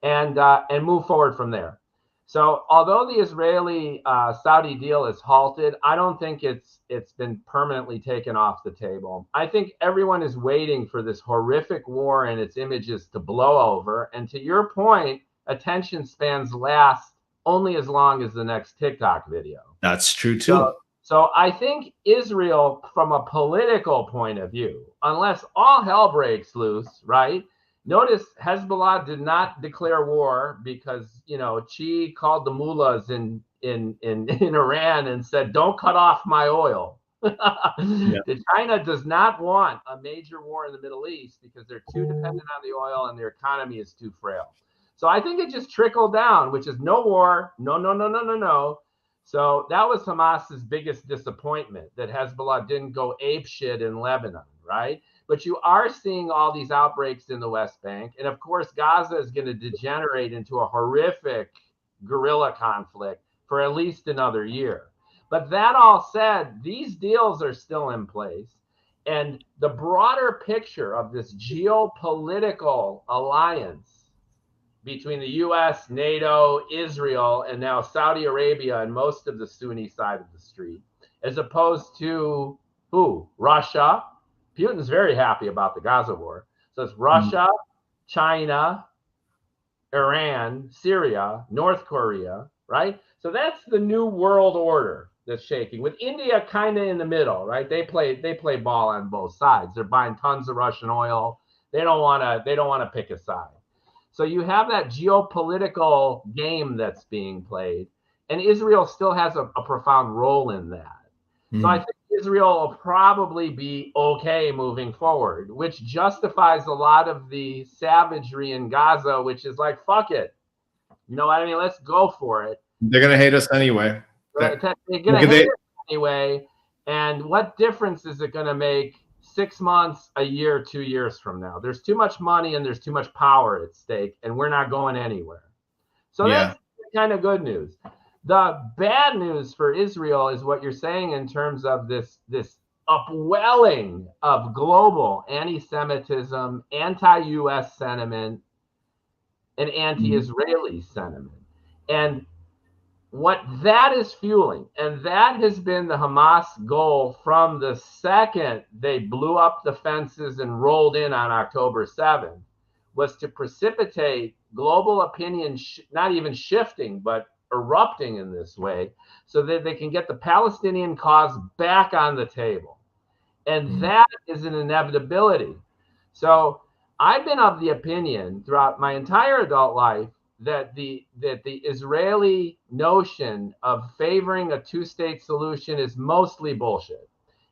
and move forward from there. So although the Israeli-Saudi deal is halted, I don't think it's been permanently taken off the table. I think everyone is waiting for this horrific war and its images to blow over. And to your point, attention spans last only as long as the next TikTok video. That's true too. So I think Israel, from a political point of view, unless all hell breaks loose, right? Notice Hezbollah did not declare war because, Xi called the mullahs in Iran and said, "Don't cut off my oil." Yeah. China does not want a major war in the Middle East because they're too dependent on the oil and their economy is too frail. So I think it just trickled down, which is no war, no. So that was Hamas's biggest disappointment, that Hezbollah didn't go apeshit in Lebanon, right? But you are seeing all these outbreaks in the West Bank. And of course, Gaza is going to degenerate into a horrific guerrilla conflict for at least another year. But that all said, these deals are still in place. And the broader picture of this geopolitical alliance between the U.S., NATO, Israel, and now Saudi Arabia and most of the Sunni side of the street, as opposed to who? Russia. Putin's very happy about the Gaza war. So it's Russia, China, Iran, Syria, North Korea, right? So that's the new world order that's shaking, with India kind of in the middle, right? They play ball on both sides. They're buying tons of Russian oil. They don't want to pick a side. So you have that geopolitical game that's being played, and Israel still has a profound role in that. So I think Israel will probably be okay moving forward, which justifies a lot of the savagery in Gaza, which is like, fuck it. You know what I mean? Let's go for it. They're going to hate us anyway. They're going to hate us anyway. And what difference is it going to make 6 months, a year, 2 years from now? There's too much money and there's too much power at stake, and we're not going anywhere. So that's kind of good news. The bad news for Israel is what you're saying in terms of this upwelling of global anti-Semitism, anti-U.S. sentiment, and anti-Israeli sentiment. And what that is fueling, and that has been the Hamas goal from the second they blew up the fences and rolled in on October 7th, was to precipitate global opinion, not even shifting, but erupting in this way, so that they can get the Palestinian cause back on the table. And that is an inevitability. So I've been of the opinion throughout my entire adult life that the Israeli notion of favoring a two-state solution is mostly bullshit.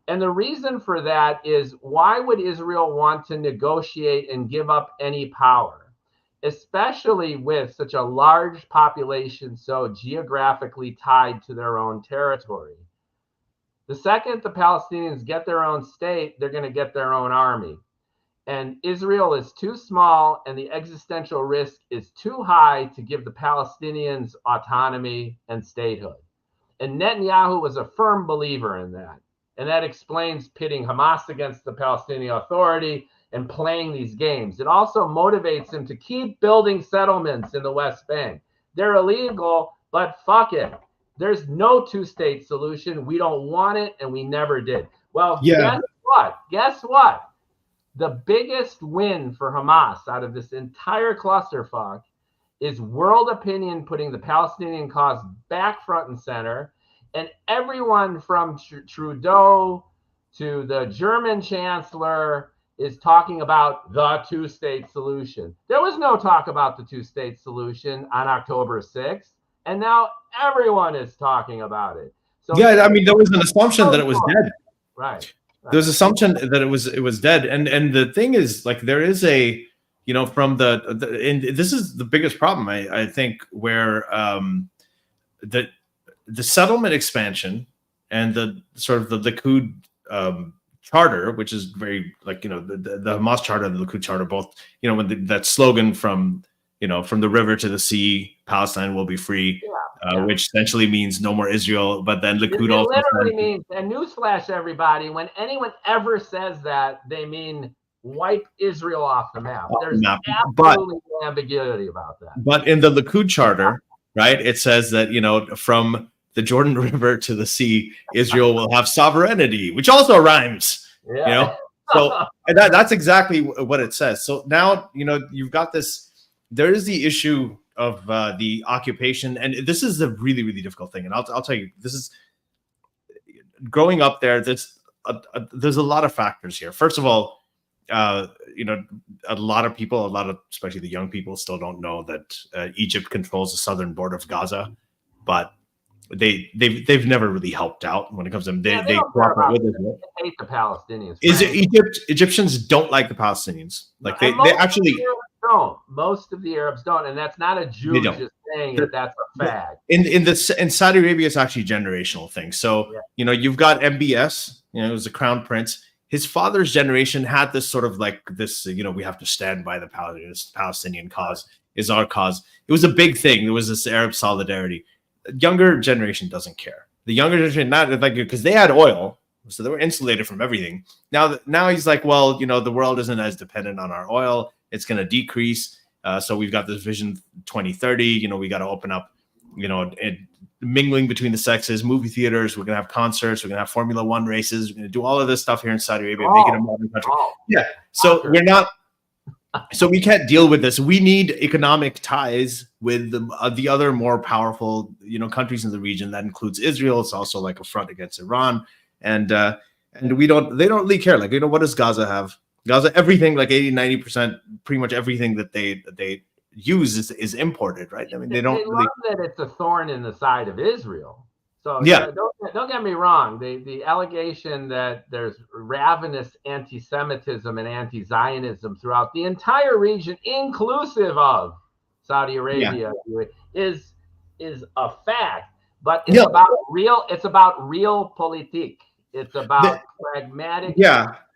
And the reason for that is, why would Israel want to negotiate and give up any power, especially with such a large population so geographically tied to their own territory? The second the Palestinians get their own state, they're going to get their own army. And Israel is too small, and the existential risk is too high to give the Palestinians autonomy and statehood. And Netanyahu was a firm believer in that. And that explains pitting Hamas against the Palestinian Authority and playing these games. It also motivates him to keep building settlements in the West Bank. They're illegal, but fuck it. There's no two-state solution. We don't want it, and we never did. Well, Guess what? Guess what? The biggest win for Hamas out of this entire clusterfuck is world opinion putting the Palestinian cause back front and center. And everyone from Trudeau to the German chancellor is talking about the two-state solution. There was no talk about the two-state solution on October 6th, and now everyone is talking about it. So I mean, there was an assumption that it was dead. Right. There's assumption that it was dead, and the thing is, like, there is a, from and this is the biggest problem, I think, where the settlement expansion and the sort of the Likud charter, which is very like the Hamas charter and the Likud charter, both when that slogan from from the river to the sea, Palestine will be free, which essentially means no more Israel. But then Likud it also literally means, and newsflash everybody, when anyone ever says that, they mean wipe Israel off the map. There's absolutely no ambiguity about that. But in the Likud charter, right, it says that from the Jordan River to the sea, Israel will have sovereignty, which also rhymes. So that's exactly what it says. So now you've got this. There is the issue of the occupation, and this is a really, really difficult thing. And I'll tell you, this is growing up there. There's a lot of factors here. First of all, a lot of people, especially the young people, still don't know that Egypt controls the southern border of Gaza, but they've never really helped out when it comes to them. They cooperate with Israel. They hate the Palestinians. Egyptians don't like the Palestinians. Like they actually don't. Most of the Arabs don't, and that's not a Jew just saying that that's a fact. In Saudi Arabia, it's actually a generational thing. So you've got MBS. It was the crown prince. His father's generation had this sort of like this. We have to stand by the Palestinian cause is our cause. It was a big thing. There was this Arab solidarity. The younger generation doesn't care. The younger generation, not like because they had oil, so they were insulated from everything. Now he's like, well, the world isn't as dependent on our oil. It's going to decrease. So we've got this vision 2030. We got to open up, mingling between the sexes, movie theaters. We're going to have concerts. We're going to have Formula One races. We're going to do all of this stuff here in Saudi Arabia, make it a modern country. Yeah. So we're not. So we can't deal with this. We need economic ties with the other more powerful, countries in the region. That includes Israel. It's also like a front against Iran, and they don't really care. Like, what does Gaza have? Gaza, everything like 80-90%, pretty much everything that they use is imported, right? I mean, they don't love that it's a thorn in the side of Israel. So don't get me wrong. The allegation that there's ravenous anti-Semitism and anti-Zionism throughout the entire region, inclusive of Saudi Arabia, is a fact. But it's about real. It's about real politique. It's about pragmatic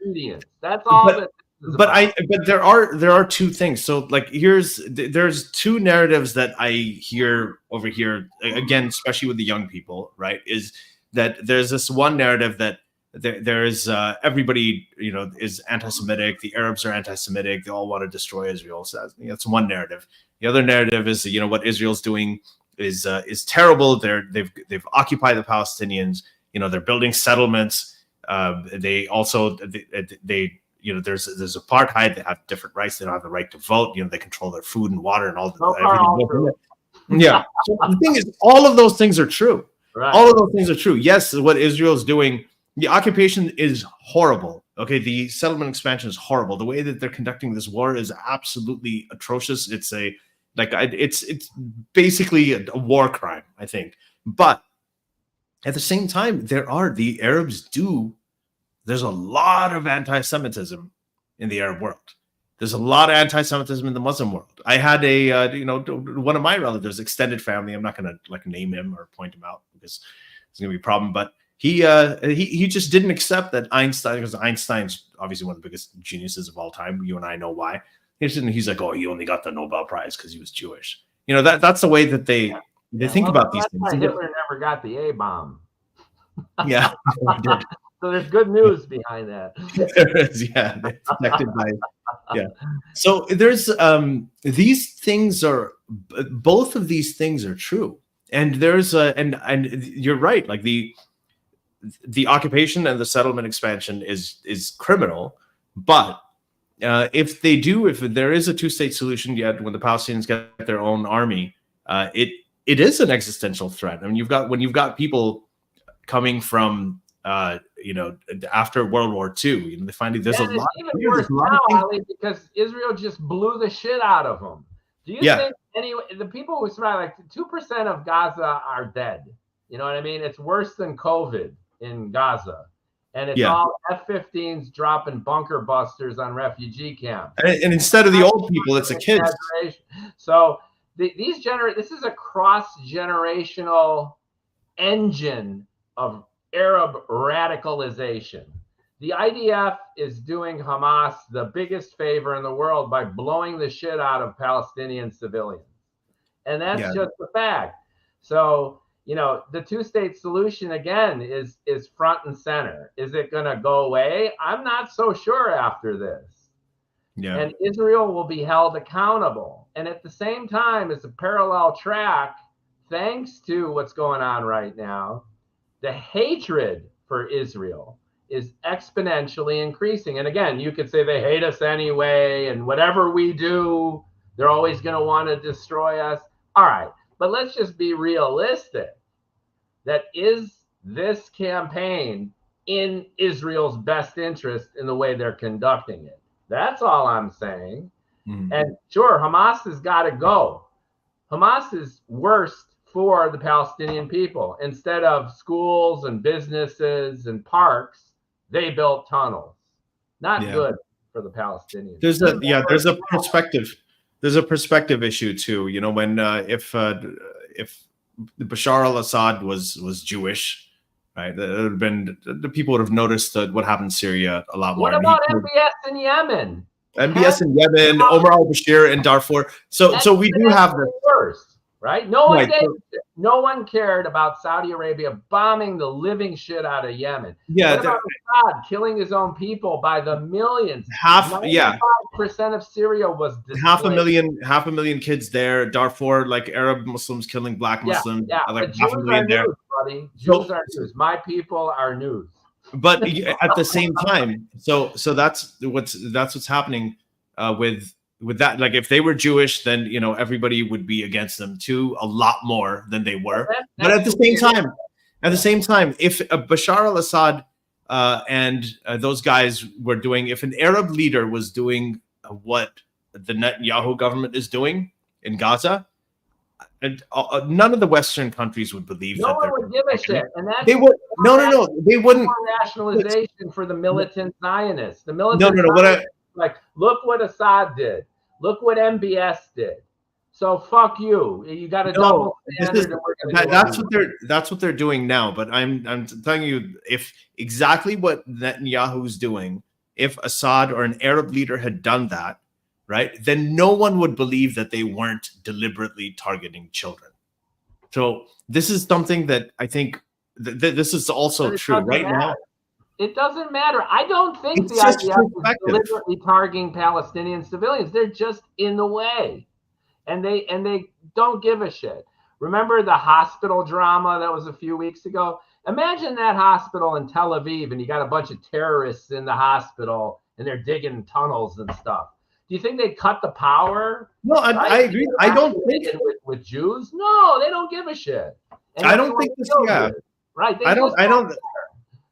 ingredients. That's all. But there are two things. So like there's two narratives that I hear over here again, especially with the young people, right? Is that there's this one narrative that there's everybody is anti-Semitic. The Arabs are anti-Semitic. They all want to destroy Israel. So that's one narrative. The other narrative is what Israel's doing is terrible. They've occupied the Palestinians. They're building settlements. They also there's apartheid. They have different rights. They don't have the right to vote. They control their food and water and all everything. Yeah. So the thing is, all of those things are true. Right. All of those things are true. Yes, what Israel's doing, the occupation is horrible. Okay, the settlement expansion is horrible. The way that they're conducting this war is absolutely atrocious. It's it's basically a war crime, I think. But at the same time, the Arabs do. There's a lot of anti-Semitism in the Arab world. There's a lot of anti-Semitism in the Muslim world. I had one of my relatives, extended family. I'm not going to name him or point him out because it's going to be a problem. But he just didn't accept that Einstein, because Einstein's obviously one of the biggest geniuses of all time. You and I know why. He's like, oh, he only got the Nobel Prize because he was Jewish. That's the way that they think about these things. Hitler never got the A-bomb. Yeah. So there's good news behind that. There is, they're protected by, So there's these things are, both of these things are true, and there's and you're right. Like the occupation and the settlement expansion is criminal, but if there is a two-state solution yet, when the Palestinians get their own army, it is an existential threat. I mean, when you've got people coming from after World War II, they find there's a lot. It's even worse now, Ali, because Israel just blew the shit out of them. Do you think the people who survive, like 2% of Gaza are dead? You know what I mean? It's worse than COVID in Gaza, and it's all F-15s dropping bunker busters on refugee camps. And instead of the old people, it's the kids. So this is a cross-generational engine of Arab radicalization. The IDF is doing Hamas the biggest favor in the world by blowing the shit out of Palestinian civilians. And that's just the fact. So, the two-state solution, again, is front and center. Is it going to go away? I'm not so sure after this. Yeah. And Israel will be held accountable. And at the same time, it's a parallel track, thanks to what's going on right now. The hatred for Israel is exponentially increasing. And again, you could say they hate us anyway, and whatever we do, they're always going to want to destroy us. All right, but let's just be realistic. That is this campaign in Israel's best interest in the way they're conducting it. That's all I'm saying. And sure, Hamas has got to go. Hamas is worst for the Palestinian people. Instead of schools and businesses and parks, they built tunnels. Not good for the Palestinians. There's a perspective issue too. When if Bashar al-Assad was Jewish, right? The people would have noticed what happened in Syria a lot more. What about MBS in Yemen? MBS in Yemen, Omar al-Bashir in Darfur. So we do have the worst, right? No one cared about Saudi Arabia bombing the living shit out of Yemen. Yeah, what about Assad killing his own people by the millions? 95% of Syria was displaced. half a million kids there. Darfur, like Arab Muslims killing black Muslims, like Jews are news, there. Buddy. Jews are news. My people are news. But at the same time, so that's what's happening with that. Like if they were Jewish, then everybody would be against them too, a lot more than they were. But at the same time, if Bashar al-Assad and those guys were doing, if an Arab leader was doing what the Netanyahu government is doing in Gaza, and none of the Western countries would believe no one would give a shit, and that's they would. No, they wouldn't. Nationalization for the militant Zionists. The militant. Like, look what Assad did. Look what MBS did. So fuck you. You got a double standard. That's what they're doing now. But I'm telling you, if exactly what Netanyahu's doing, if Assad or an Arab leader had done that, right, then no one would believe that they weren't deliberately targeting children. So this is something that I think this is also true right now. It doesn't matter. I don't think the IDF is deliberately targeting Palestinian civilians. They're just in the way, and they don't give a shit. Remember the hospital drama that was a few weeks ago? Imagine that hospital in Tel Aviv, and you got a bunch of terrorists in the hospital, and they're digging tunnels and stuff. Do you think they cut the power? No, I agree. I don't think with Jews. No, they don't give a shit. And I don't think this. Yeah, right. I don't.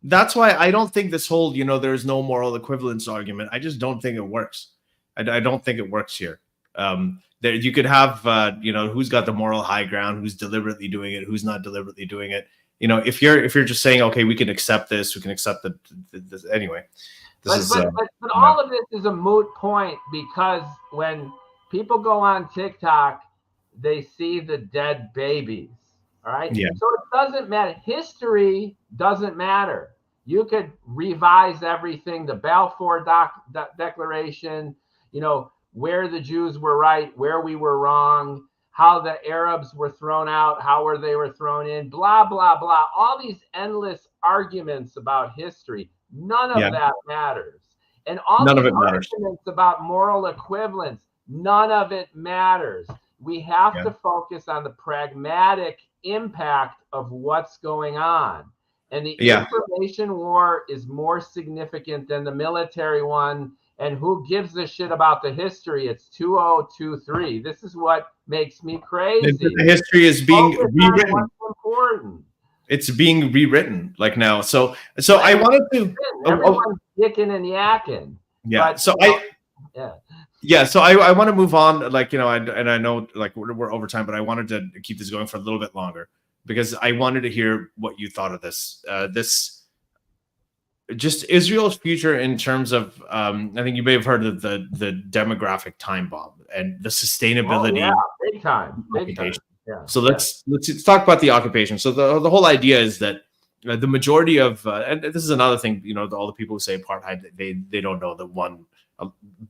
That's why I don't think this whole, there's no moral equivalence argument. I just don't think it works. I don't think it works here. There you could have, who's got the moral high ground, who's deliberately doing it, who's not deliberately doing it. If you're just saying, okay, we can accept this, we can accept this anyway. But all of this is a moot point, because when people go on TikTok, they see the dead babies. All right. Yeah. So it doesn't matter. History doesn't matter. You could revise everything, the Balfour Declaration, where the Jews were right, where we were wrong, how the Arabs were thrown out, how they were thrown in, blah, blah, blah. All these endless arguments about history. None of that matters. And all these arguments about moral equivalence, none of it matters. We have to focus on the pragmatic impact of what's going on. And the information war is more significant than the military one. And who gives a shit about the history? It's 2023. This is what makes me crazy. The history is being rewritten. What's important. It's being rewritten like now. So I wanted to. Everyone's dicking and yakking. Yeah. But, So I want to move on. I know we're over time, but I wanted to keep this going for a little bit longer because I wanted to hear what you thought of this. Just Israel's future in terms of. I think you may have heard of the demographic time bomb and the sustainability. Oh, yeah, big time. Yeah. So let's talk about the occupation. So the whole idea is that the majority of, and this is another thing, all the people who say apartheid, they don't know that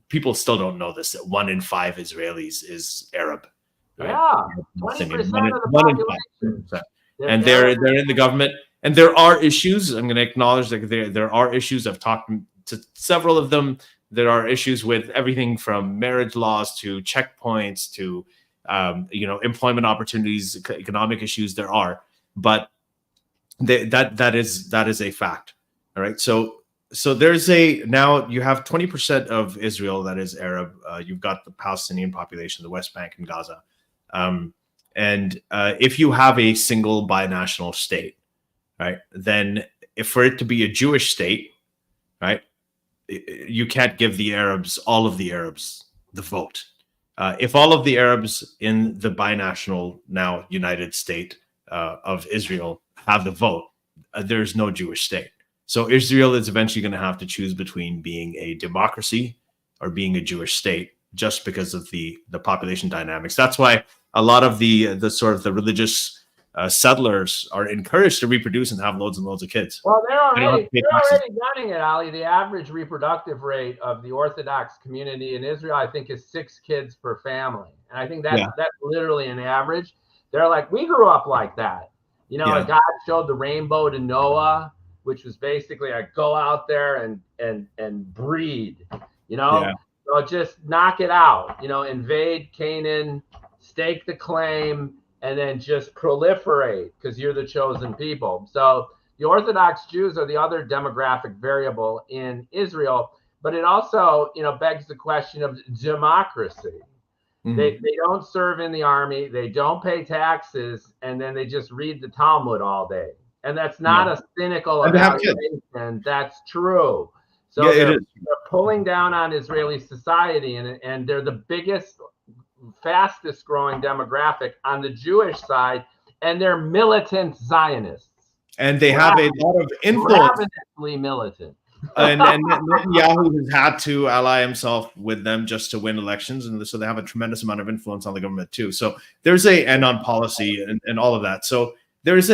people still don't know this, that 1 in 5 Israelis is Arab. Right? Yeah, 20% of the population. And they're in the government. And there are issues. I'm going to acknowledge that there are issues. I've talked to several of them. There are issues with everything from marriage laws to checkpoints to employment opportunities, economic issues. There are, but that is a fact. All right. So there's now you have 20% of Israel that is Arab. You've got the Palestinian population, the West Bank and Gaza. And if you have a single binational state, right, then for it to be a Jewish state, right, you can't give all of the Arabs the vote. If all of the Arabs in the binational now united state of Israel have the vote, there's no Jewish state. So Israel is eventually going to have to choose between being a democracy or being a Jewish state, just because of the population dynamics. That's why a lot of the sort of the religious settlers are encouraged to reproduce and have loads and loads of kids. Well, they're already running it, Ali. The average reproductive rate of the Orthodox community in Israel, I think, is 6 kids per family. And I think that's literally an average. They're like, we grew up like that. God showed the rainbow to Noah, which was basically like, go out there and breed, So just knock it out, invade Canaan, stake the claim, and then just proliferate because you're the chosen people. So the Orthodox Jews are the other demographic variable in Israel, but it also, begs the question of democracy. Mm-hmm. They don't serve in the army, they don't pay taxes, and then they just read the Talmud all day. And that's not a cynical evaluation. That's true. So they're pulling down on Israeli society, and they're the biggest, fastest growing demographic on the Jewish side, and they're militant Zionists. And they have a lot of influence. Ravenously militant. and Netanyahu has had to ally himself with them just to win elections, and so they have a tremendous amount of influence on the government too. So and on policy and all of that. So there's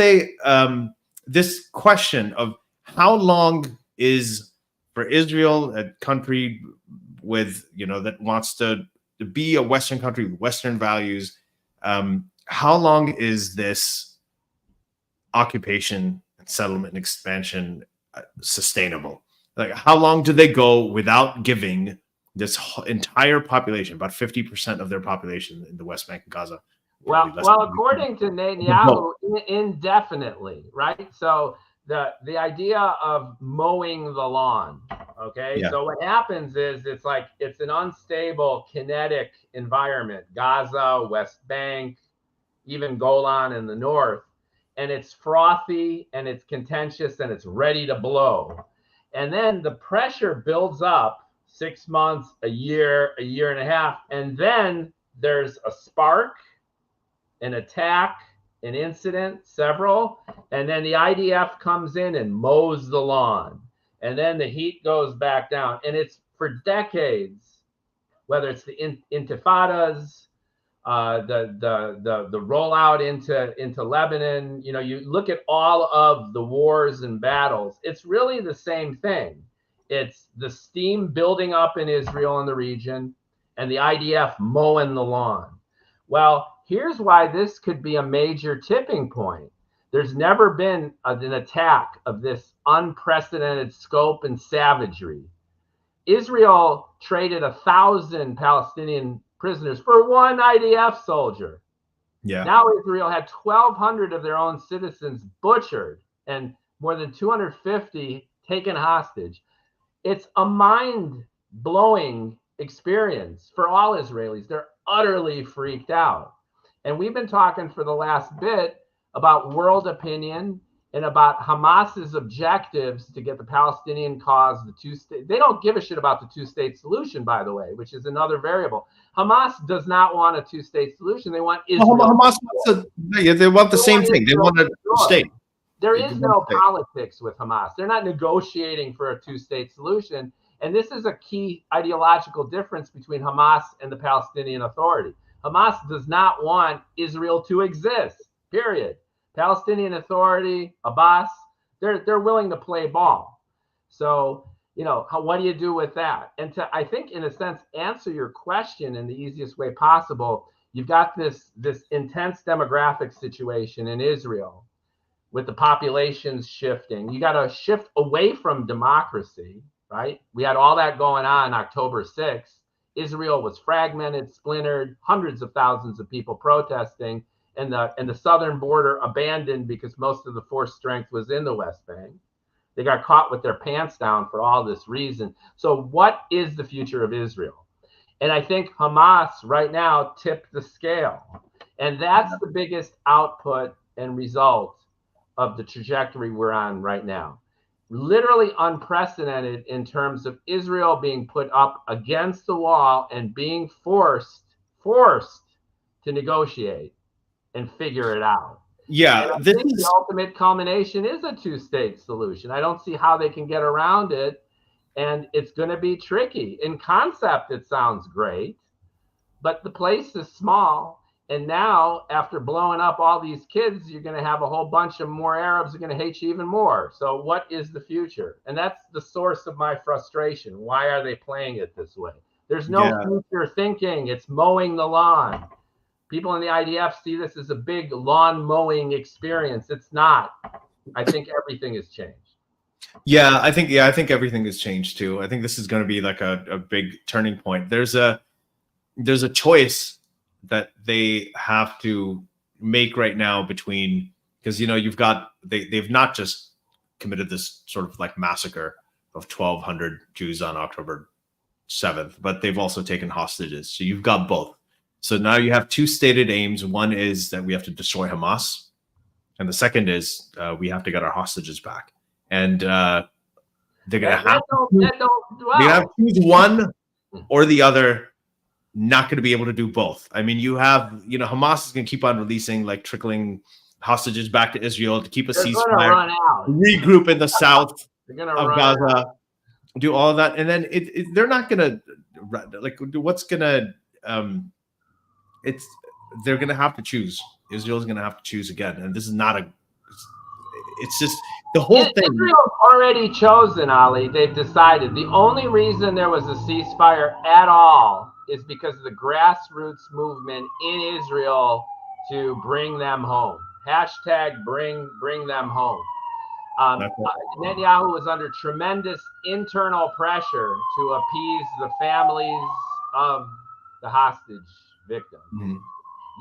this question of how long is, for Israel, a country with that wants to be a Western country with Western values, how long is this occupation and settlement and expansion sustainable? Like, how long do they go without giving this entire population, about 50% of their population in the West Bank and Gaza? Well, according to Netanyahu, indefinitely, right? So the idea of mowing the lawn, okay? Yeah. So what happens is it's an unstable kinetic environment, Gaza, West Bank, even Golan in the north, and it's frothy and it's contentious and it's ready to blow. And then the pressure builds up 6 months, a year and a half, and then there's a spark, an attack, an incident, several, and then the IDF comes in and mows the lawn, and then the heat goes back down. And it's for decades, whether it's the intifadas, the rollout into Lebanon, you look at all of the wars and battles, it's really the same thing. It's the steam building up in Israel and the region, and the IDF mowing the lawn. Well, here's why this could be a major tipping point. There's never been an attack of this unprecedented scope and savagery. Israel traded 1,000 Palestinian prisoners for one IDF soldier. Yeah. Now Israel had 1,200 of their own citizens butchered and more than 250 taken hostage. It's a mind-blowing experience for all Israelis. They're utterly freaked out. And we've been talking for the last bit about world opinion and about Hamas's objectives to get the Palestinian cause, the two-state. They don't give a shit about the two-state solution, by the way, which is another variable. Hamas does not want a two-state solution. They want Israel. Hamas they want the same thing. They want a state. There is no politics with Hamas. They're not negotiating for a two-state solution. And this is a key ideological difference between Hamas and the Palestinian Authority. Hamas does not want Israel to exist, period. Palestinian Authority, Abbas, They're willing to play ball. So, what do you do with that? And to, I think, in a sense, answer your question in the easiest way possible, you've got this intense demographic situation in Israel with the populations shifting. You got to shift away from democracy, right? We had all that going on October 6th. Israel was fragmented, splintered, hundreds of thousands of people protesting, and the southern border abandoned because most of the force strength was in the West Bank. They got caught with their pants down for all this reason. So what is the future of Israel? And I think Hamas right now tipped the scale. And that's the biggest output and result of the trajectory we're on right now. Literally unprecedented in terms of Israel being put up against the wall and being forced to negotiate and figure it out. Yeah, this is the ultimate culmination is a two-state solution. I don't see how they can get around it, and it's going to be tricky. In concept, it sounds great, but the place is small. And now, after blowing up all these kids, you're going to have a whole bunch of more Arabs who are going to hate you even more. So what is the future? And that's the source of my frustration. Why are they playing it this way? There's no future thinking. It's mowing the lawn. People in the IDF see this as a big lawn mowing experience. It's not. I think everything has changed. Yeah, I think everything has changed too. I think this is going to be like a big turning point. There's a choice that they have to make right now between, because you've got they've not just committed this sort of like massacre of 1,200 Jews on October 7th, but they've also taken hostages. So you've got both. So now you have two stated aims. One is that we have to destroy Hamas, and the second is we have to get our hostages back. And they're going to have to choose one or the other. Not going to be able to do both. I mean, you have, Hamas is going to keep on releasing, like trickling hostages back to Israel to keep a ceasefire, regroup in the south of Gaza, do all of that. And then they're not going to, like, what's going to, they're going to have to choose. Israel's going to have to choose again. And this is not it's just the whole thing. Israel's already chosen, Ali. They've decided. The only reason there was a ceasefire at all is because of the grassroots movement in Israel to bring them home. Hashtag bring them home. Netanyahu was under tremendous internal pressure to appease the families of the hostage victims. Mm-hmm.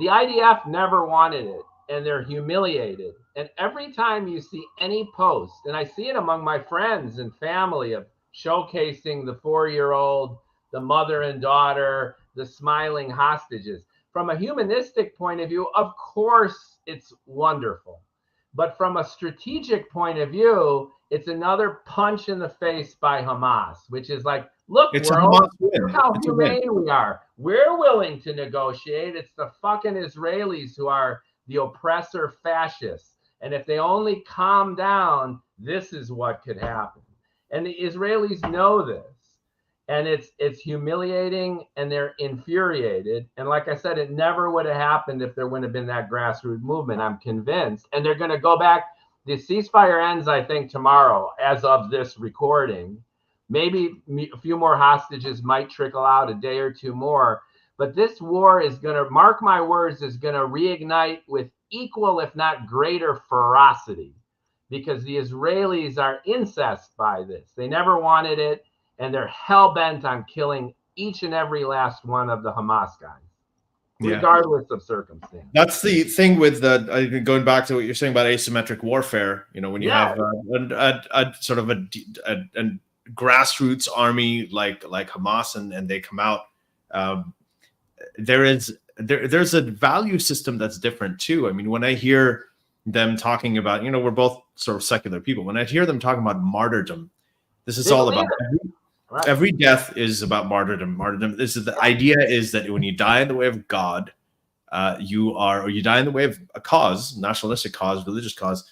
The IDF never wanted it, and they're humiliated. And every time you see any post, and I see it among my friends and family, of showcasing the 4-year-old, the mother and daughter, the smiling hostages. From a humanistic point of view, of course, it's wonderful. But from a strategic point of view, it's another punch in the face by Hamas, which is like, look, world, look how humane we are. We're willing to negotiate. It's the fucking Israelis who are the oppressor fascists. And if they only calm down, this is what could happen. And the Israelis know this. And it's humiliating, and they're infuriated. And like I said, it never would have happened if there wouldn't have been that grassroots movement, I'm convinced. And they're going to go back. The ceasefire ends, I think, tomorrow, as of this recording. Maybe a few more hostages might trickle out, a day or two more. But this war is going to, mark my words, is going to reignite with equal, if not greater, ferocity. Because the Israelis are incensed by this. They never wanted it. And they're hell-bent on killing each and every last one of the Hamas guys, regardless of circumstance. That's the thing with going back to what you're saying about asymmetric warfare. When you have a sort of a grassroots army like Hamas, and they come out, there's a value system that's different too. I mean, when I hear them talking about, we're both sort of secular people. When I hear them talking about martyrdom, this is all about. Right. Every death is about martyrdom. The idea is that when you die in the way of God, or you die in the way of a cause, nationalistic cause, religious cause,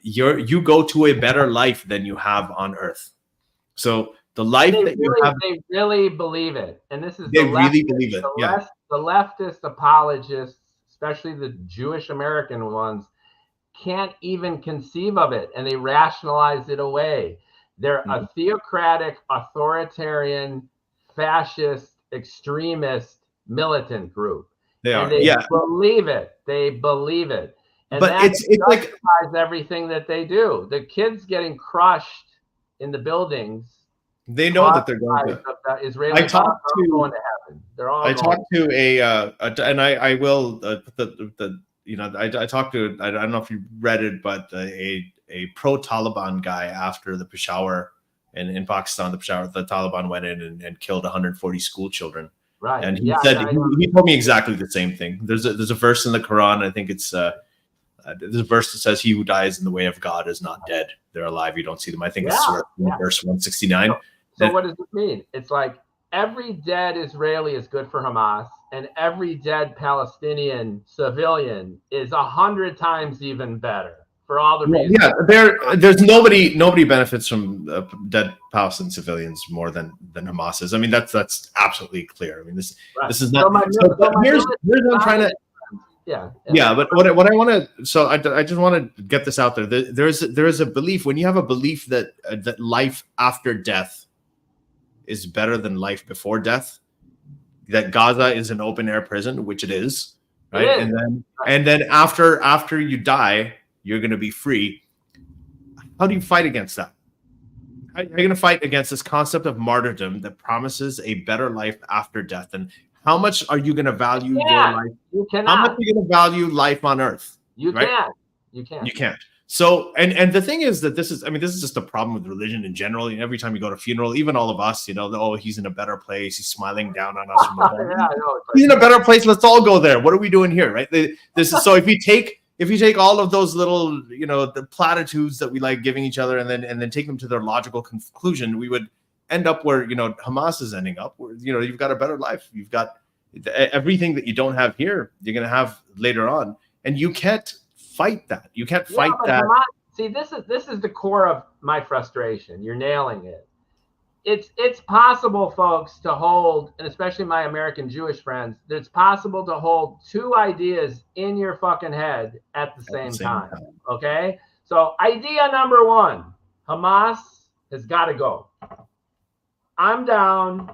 you go to a better life than you have on earth. So the life that you have, they really believe it, and this is they really believe it. The leftist apologists, especially the Jewish American ones, can't even conceive of it, and they rationalize it away. They're a theocratic, authoritarian, fascist, extremist, militant group. They believe it. They believe it. And but that it's like everything that they do. The kids getting crushed in the buildings. They know that they're going to. The Israeli I talked to. Going to heaven. They're all. I talked to and I will I talked to. I don't know if you read it, but a pro-Taliban guy after the Peshawar in Pakistan, the Taliban went in and killed 140 school children. Right. And he said he told me exactly the same thing. There's a verse in the Quran. I think it's there's a verse that says, "He who dies in the way of God is not dead; they're alive. You don't see them." I think it's verse 169. So what does it mean? It's like every dead Israeli is good for Hamas, and every dead Palestinian civilian is 100 times even better for all the reasons. Yeah, there's nobody benefits from dead Palestinian civilians more than Hamas is. I mean, that's absolutely clear. I mean, this is not. Here's what I'm trying to. Yeah, but what I want to, so I just want to get this out there. There is a belief, when you have a belief that life after death is better than life before death, that Gaza is an open air prison, which it is, right? It is. And then after you die, you're going to be free. How do you fight against that? How are you going to fight against this concept of martyrdom that promises a better life after death? And how much are you going to value your life? You cannot. How much are you going to value life on earth? You can't. You can't. You can't. So, and the thing is that this is just a problem with religion in general. You know, every time you go to a funeral, even all of us, oh, he's in a better place. He's smiling down on us from above. He's in a better place. Let's all go there. What are we doing here, right? This is so. If you take all of those little, the platitudes that we like giving each other, and then take them to their logical conclusion, we would end up where Hamas is ending up. Where you've got a better life. You've got everything that you don't have here. You're going to have later on, and you can't fight that. You can't fight that. Hamas, see, this is the core of my frustration. You're nailing it. It's possible, folks, to hold, and especially my American Jewish friends, it's possible to hold two ideas in your fucking head at the same time. Okay? So idea number one, Hamas has got to go. I'm down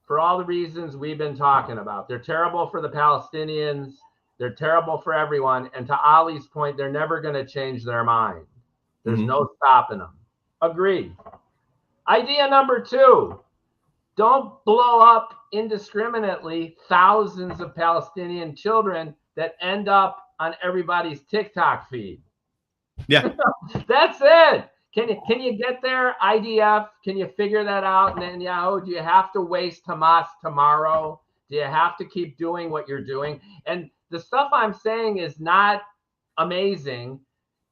for all the reasons we've been talking about. They're terrible for the Palestinians. They're terrible for everyone. And to Ali's point, they're never going to change their mind. There's no stopping them. Agreed. Idea number two, don't blow up indiscriminately thousands of Palestinian children that end up on everybody's TikTok feed. Yeah. That's it. Can you get there, IDF? Can you figure that out, Netanyahu? Do you have to waste Hamas tomorrow? Do you have to keep doing what you're doing? And the stuff I'm saying is not amazing.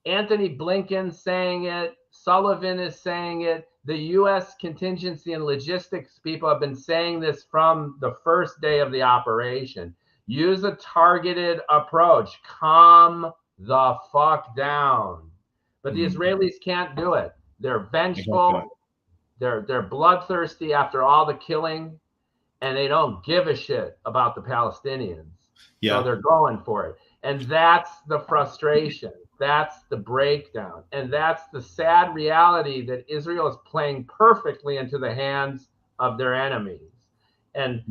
Anthony Blinken's saying it. Sullivan is saying it. The U.S. contingency and logistics people have been saying this from the first day of the operation. Use a targeted approach. Calm the fuck down. But the Israelis can't do it. They're vengeful. They're bloodthirsty after all the killing, and they don't give a shit about the Palestinians. Yeah. So they're going for it. And that's the frustration. That's the breakdown. And that's the sad reality that Israel is playing perfectly into the hands of their enemies. And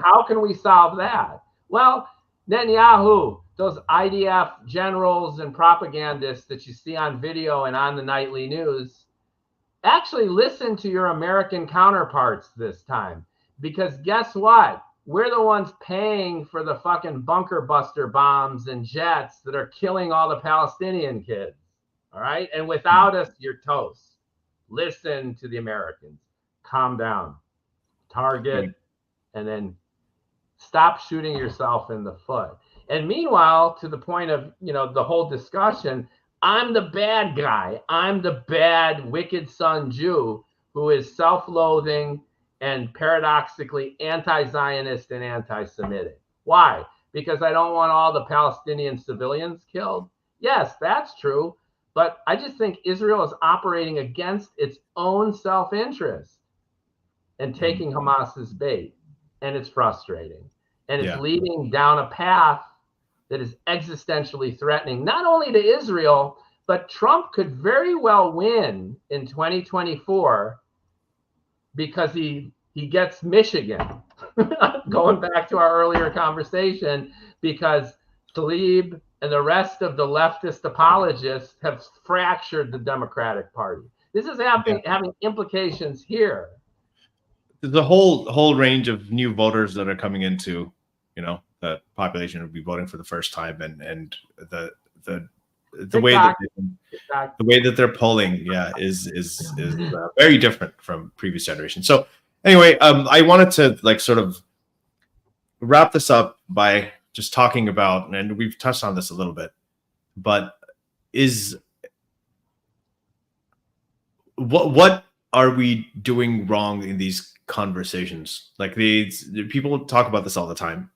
how can we solve that? Well, Netanyahu, those IDF generals and propagandists that you see on video and on the nightly news, actually listen to your American counterparts this time. Because guess what? We're the ones paying for the fucking bunker buster bombs and jets that are killing all the Palestinian kids. All right? And without us, you're toast. Listen to the Americans. Calm down. Target, and then stop shooting yourself in the foot. And meanwhile, to the point of, the whole discussion, I'm the bad guy. I'm the bad, wicked son Jew who is self-loathing and paradoxically anti-Zionist and anti-Semitic. Why? Because I don't want all the Palestinian civilians killed? Yes, that's true. But I just think Israel is operating against its own self-interest and taking Hamas's bait. And it's frustrating. And it's leading down a path that is existentially threatening, not only to Israel, but Trump could very well win in 2024 because he gets Michigan. Going back to our earlier conversation, because Tlaib and the rest of the leftist apologists have fractured the Democratic Party. This is having implications here. There's a whole range of new voters that are coming into, the population would be voting for the first time, and the way that they're polling, is very different from previous generations. So anyway, I wanted to sort of wrap this up by just talking about, and we've touched on this a little bit, but what are we doing wrong in these conversations? Like the people talk about this all the time.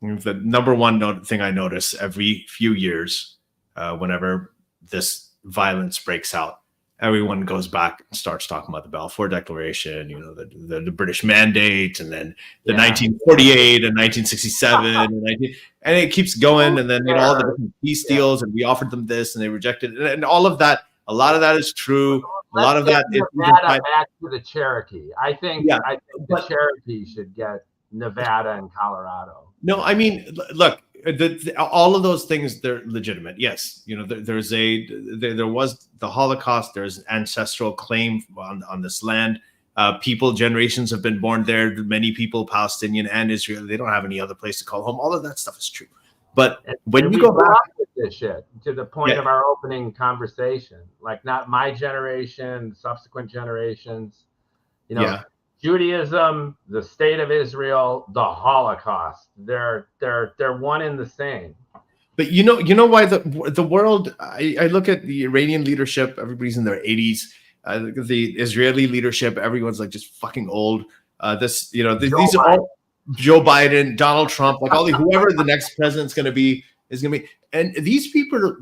The number one thing I notice every few years, whenever this violence breaks out, everyone goes back and starts talking about the Balfour Declaration, the British Mandate, and then the 1948 and 1967, and it keeps going. And then all the different peace deals, and we offered them this, and they rejected it, and all of that. A lot of that is true. A lot of that is back to the Cherokee. I think the Cherokee should get Nevada and Colorado. No, I mean, look, all of those things, they're legitimate. Yes, there was the Holocaust. There's ancestral claim on this land. Generations have been born there. Many people, Palestinian and Israel, they don't have any other place to call home. All of that stuff is true. But when you go back with this shit, to the point of our opening conversation, like not my generation, subsequent generations, Judaism, the state of Israel, the Holocaust, they're one and the same. But you know why the world, I look at the Iranian leadership, everybody's in their 80s. The Israeli leadership, everyone's like just fucking old. These are all Joe Biden, Donald Trump, like whoever the next president's going to be is going to be. And these people,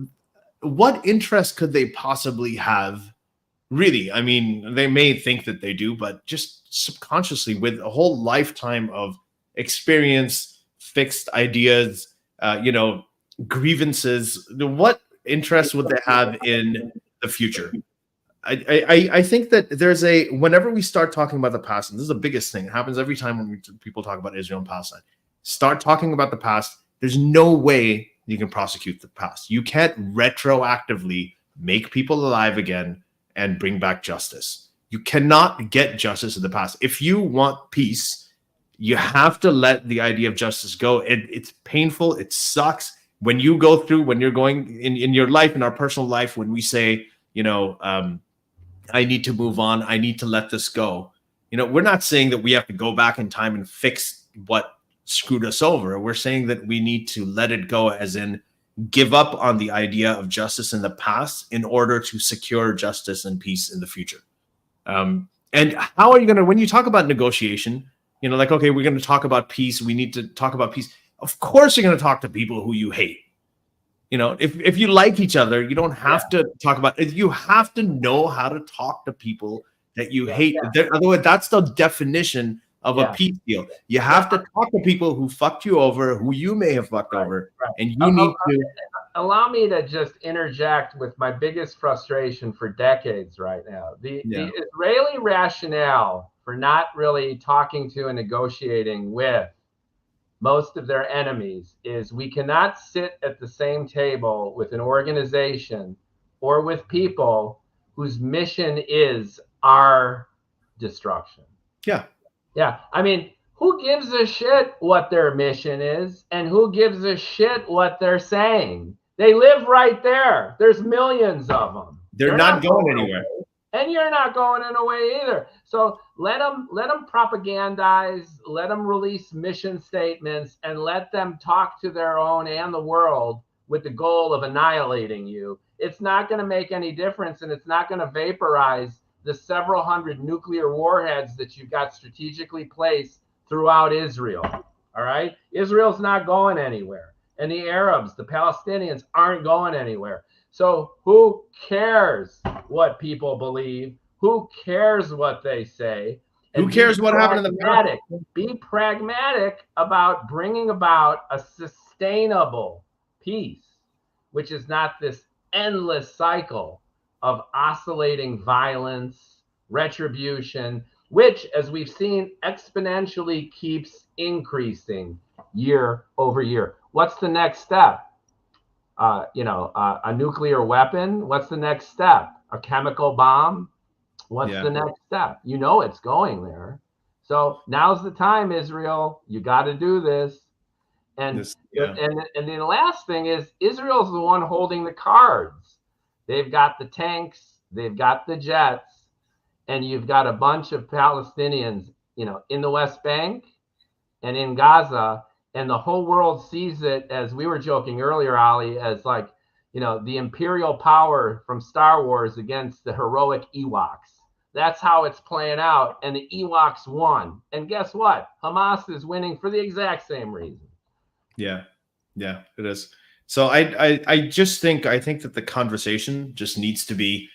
what interest could they possibly have? Really? I mean, they may think that they do, but just subconsciously, with a whole lifetime of experience, fixed ideas, grievances, what interest would they have in the future? I think that whenever we start talking about the past, and this is the biggest thing, it happens every time when people talk about Israel and Palestine, start talking about the past, there's no way you can prosecute the past. You can't retroactively make people alive again and bring back justice. You cannot get justice in the past. If you want peace, you have to let the idea of justice go. It's painful. It sucks. When you go through, when you're going in your life, in our personal life, when we say, I need to move on, I need to let this go. We're not saying that we have to go back in time and fix what screwed us over. We're saying that we need to let it go, as in give up on the idea of justice in the past in order to secure justice and peace in the future. And how are you going to, when you talk about negotiation, okay, we're going to talk about peace. We need to talk about peace. Of course, you're going to talk to people who you hate. If you like each other, you don't have to talk about it. You have to know how to talk to people that you hate. Otherwise, that's the definition of a peace deal. You have to talk to people who fucked you over, who you may have fucked over, and you need to. Allow me to just interject with my biggest frustration for decades right now. The Israeli rationale for not really talking to and negotiating with most of their enemies is we cannot sit at the same table with an organization or with people whose mission is our destruction. Yeah. I mean, who gives a shit what their mission is, and who gives a shit what they're saying? They live right there. There's millions of them. They're not going anywhere. And you're not going away either. So let them propagandize, let them release mission statements, and let them talk to their own and the world with the goal of annihilating you. It's not going to make any difference, and it's not going to vaporize the several hundred nuclear warheads that you've got strategically placed throughout Israel. All right? Israel's not going anywhere. And the Arabs, the Palestinians, aren't going anywhere. So who cares what people believe? Who cares what they say? And who cares what happened in the past? Be pragmatic about bringing about a sustainable peace, which is not this endless cycle of oscillating violence, retribution, which, as we've seen, exponentially keeps increasing year over year. What's the next step? A nuclear weapon? What's the next step? A chemical bomb? What's the next step? You know it's going there. So now's the time, Israel. You got to do this. And and the last thing is Israel's the one holding the cards. They've got the tanks, they've got the jets, and you've got a bunch of Palestinians, in the West Bank and in Gaza, and the whole world sees it, as we were joking earlier, Ali, as like, the imperial power from Star Wars against the heroic Ewoks. That's how it's playing out, and the Ewoks won. And guess what? Hamas is winning for the exact same reason. Yeah, it is. So I just think that the conversation just needs to be,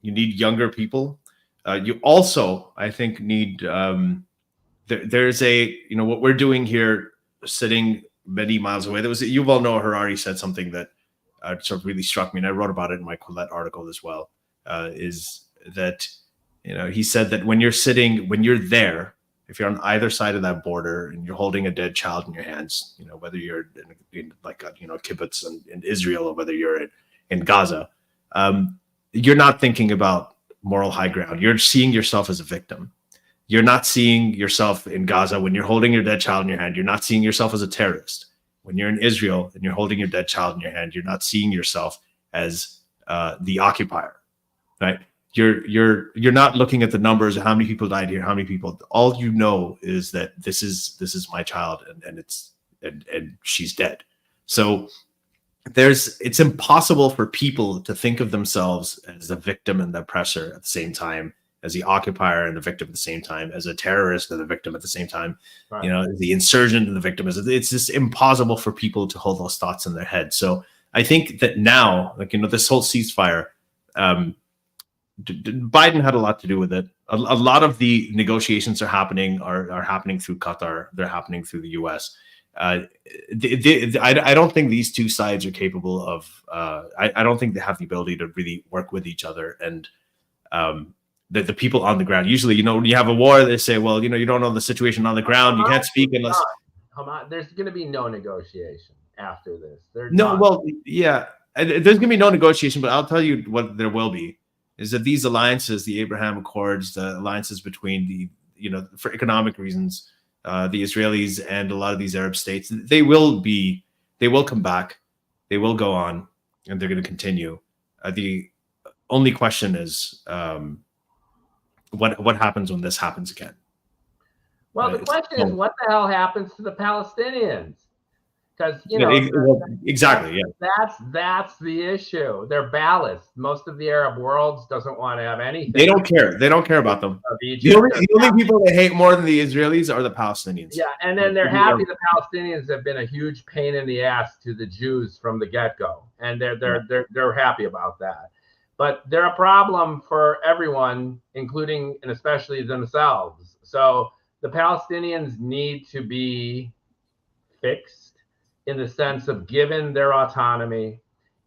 you need younger people. You also, I think, need there's what we're doing here, sitting many miles away. There was Yuval Noah Harari said something that sort of really struck me, and I wrote about it in my Quillette article as well. Is that he said that when you're there, if you're on either side of that border and you're holding a dead child in your hands, whether you're in like a kibbutz in Israel or whether you're in Gaza, you're not thinking about moral high ground. You're seeing yourself as a victim. You're not seeing yourself in Gaza when you're holding your dead child in your hand. You're not seeing yourself as a terrorist. When you're in Israel and you're holding your dead child in your hand, you're not seeing yourself as the occupier, right? You're not looking at the numbers of how many people died here, how many people. All you know is that this is my child, and she's dead. So it's impossible for people to think of themselves as the victim and the oppressor at the same time, as the occupier and the victim at the same time, as a terrorist and the victim at the same time, right. The insurgent and the victim. It's just impossible for people to hold those thoughts in their head. So I think that now, this whole ceasefire, Biden had a lot to do with it. A lot of the negotiations are happening through Qatar. They're happening through the U.S. I don't think these two sides are capable of. I don't think they have the ability to really work with each other. And the people on the ground, usually, when you have a war, they say, well, you don't know the situation on the ground. You can't speak unless. There's going to be no negotiation after this. There's going to be no negotiation, but I'll tell you what there will be. Is that these alliances, the Abraham Accords, the alliances between for economic reasons, the Israelis and a lot of these Arab states, they will come back, they will go on, and they're going to continue. The only question is what happens when this happens again? Well, the question is, what the hell happens to the Palestinians? Because exactly, that's the issue. They're ballast. Most of the Arab world doesn't want to have anything. They don't care. They don't care about them. The only people they hate more than the Israelis are the Palestinians. Yeah, and then they're happy the Palestinians have been a huge pain in the ass to the Jews from the get-go, and they're happy about that. But they're a problem for everyone, including and especially themselves. So the Palestinians need to be fixed, in the sense of given their autonomy,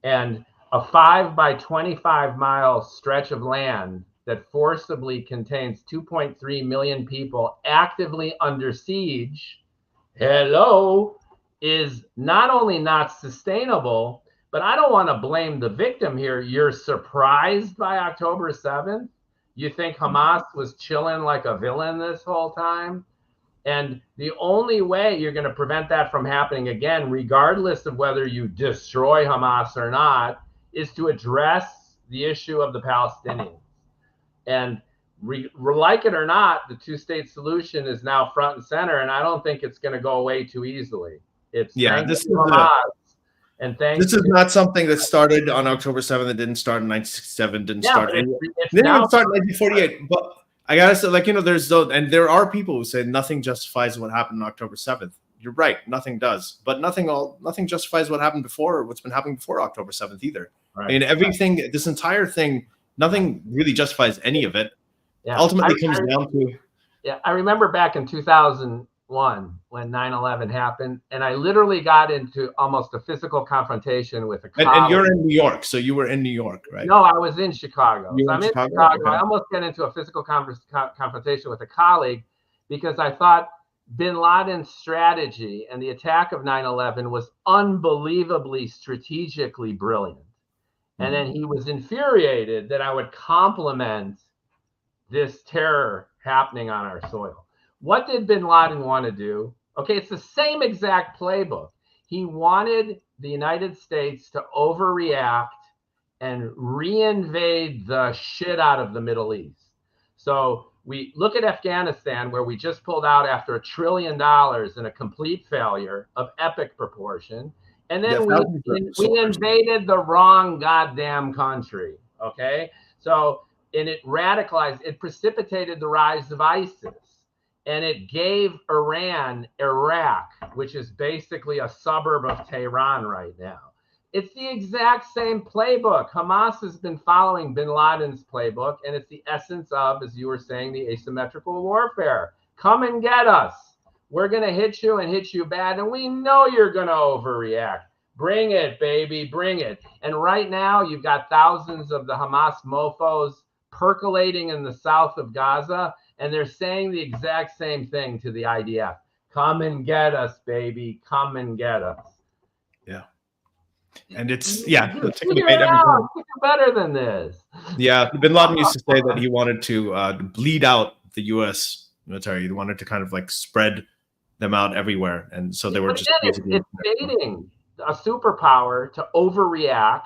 and a 5 by 25 mile stretch of land that forcibly contains 2.3 million people actively under siege, is not only not sustainable, but I don't want to blame the victim here. You're surprised by October 7th? You think Hamas was chilling like a villain this whole time? And the only way you're going to prevent that from happening again, regardless of whether you destroy Hamas or not, is to address the issue of the Palestinians. And like it or not, the two-state solution is now front and center, and I don't think it's going to go away too easily. It's this is not something that started on October 7th. It didn't start in 1967. Didn't start in 1948. But I gotta say, there are people who say nothing justifies what happened on October 7th. You're right, nothing does, but nothing justifies what happened before, or what's been happening before October 7th either. Right. I mean, everything, this entire thing, nothing really justifies any of it. Yeah. Ultimately, comes down to. Yeah, I remember back in 2000 when 9/11 happened, and I literally got into almost a physical confrontation with a colleague. And you're in New York, so you were in New York, right? No, I was in Chicago. You So were I'm in in Chicago? Chicago. Okay. I almost got into a physical confrontation with a colleague because I thought bin Laden's strategy and the attack of 9/11 was unbelievably strategically brilliant. And then he was infuriated that I would compliment this terror happening on our soil. What did bin Laden want to do? Okay, it's the same exact playbook. He wanted the United States to overreact and reinvade the shit out of the Middle East. So we look at Afghanistan, where we just pulled out after $1 trillion in a complete failure of epic proportion. And then we invaded the wrong goddamn country. Okay. So, and it radicalized, it precipitated the rise of ISIS. And it gave Iran Iraq, which is basically a suburb of Tehran right now. It's the exact same playbook. Hamas has been following bin Laden's playbook, and it's the essence of, as you were saying, the asymmetrical warfare. Come and get us. We're going to hit you and hit you bad, and we know you're going to overreact. Bring it, baby, bring it. And right now, you've got thousands of the Hamas mofos percolating in the south of Gaza, and they're saying the exact same thing to the IDF. Come and get us, baby. Come and get us. Yeah. And it's, figure it out. You're better than this. Yeah. Bin Laden used to say that he wanted to bleed out the U.S. military. He wanted to kind of like spread them out everywhere. And so they were just basically. It's baiting a superpower to overreact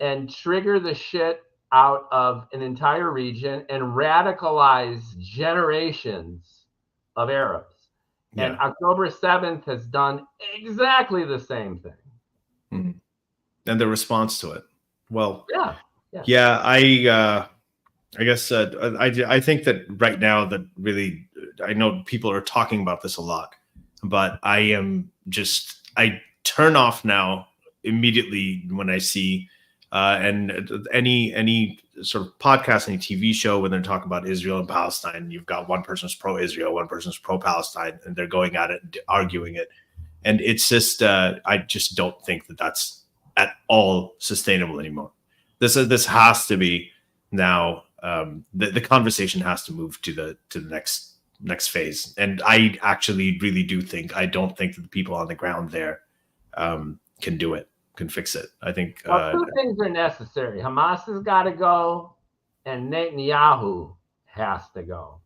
and trigger the shit out of an entire region and radicalize generations of Arabs. Yeah. And October 7th has done exactly the same thing. Mm-hmm. And the response to it. Well, yeah. I guess I think that right now that really, I know people are talking about this a lot, but I turn off now immediately when I see and any sort of podcast, any TV show when they're talking about Israel and Palestine, you've got one person's pro-Israel, one person's pro-Palestine, and they're going at it and arguing it. And it's just, I just don't think that that's at all sustainable anymore. This has to be now. The conversation has to move to the next phase. And I actually really do think, I don't think that the people on the ground there can do it, can fix it. I think two things are necessary. Hamas has got to go, and Netanyahu has to go.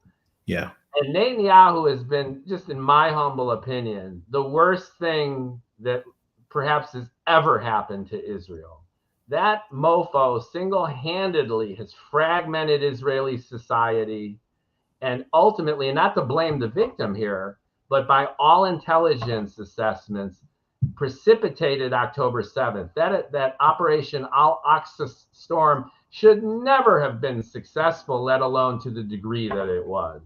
Yeah. And Netanyahu has been, just in my humble opinion, the worst thing that perhaps has ever happened to Israel. That mofo single-handedly has fragmented Israeli society, and ultimately, and not to blame the victim here, but by all intelligence assessments, precipitated October 7th. That Operation Al-Aqsa Storm should never have been successful, let alone to the degree that it was.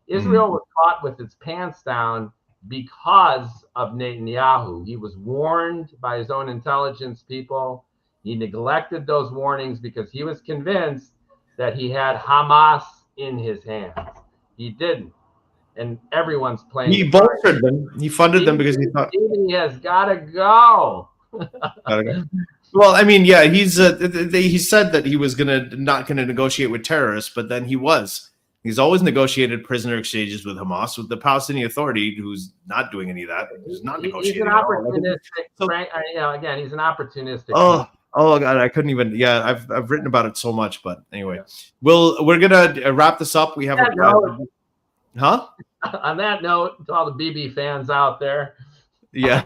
Israel was caught with its pants down because of Netanyahu. He was warned by his own intelligence people. He neglected those warnings because he was convinced that he had Hamas in his hands. He didn't. And everyone's playing. He bolstered them. He funded them because he thought he has got to go. Gotta go. Well, I mean, yeah, he said that he was not gonna negotiate with terrorists, but then he was. He's always negotiated prisoner exchanges with Hamas, with the Palestinian Authority, who's not doing any of that. He's not negotiating. He's an opportunistic. Again, he's an opportunistic. Oh God, I couldn't even. Yeah, I've written about it so much, but anyway, we're gonna wrap this up. We have huh? On that note, to all the BB fans out there. Yeah,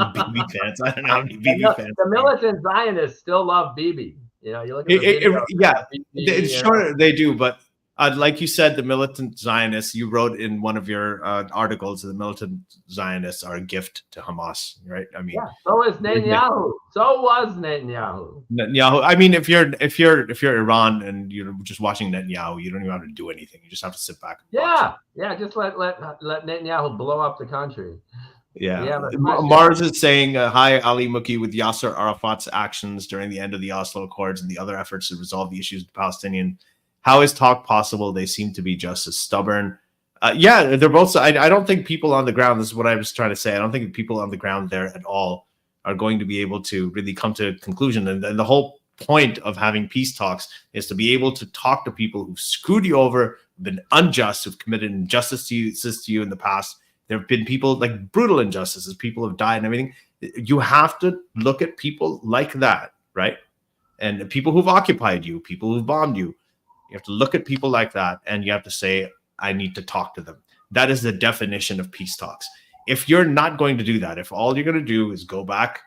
BB fans. I don't know how many BB fans. The militant Zionists still love BB. You know, you look at the video, sure they do, but. Like you said, the militant Zionists, you wrote in one of your articles, the militant Zionists are a gift to Hamas, right? I mean, so is Netanyahu. So was Netanyahu. I mean, if you're Iran and you're just watching Netanyahu, you don't even have to do anything. You just have to sit back. And just let Netanyahu blow up the country. Yeah. Mars is saying, hi, Ali Mookie, with Yasser Arafat's actions during the end of the Oslo Accords and the other efforts to resolve the issues with the Palestinian. How is talk possible? They seem to be just as stubborn. Yeah, they're both. I don't think people on the ground. This is what I was trying to say. I don't think people on the ground there at all are going to be able to really come to a conclusion. And the whole point of having peace talks is to be able to talk to people who've screwed you over, been unjust, who've committed injustice to you in the past. There have been people like brutal injustices. People have died and everything. You have to look at people like that, right? And people who've occupied you, people who've bombed you. You have to look at people like that, and you have to say, I need to talk to them. That is the definition of peace talks. If you're not going to do that, if all you're going to do is go back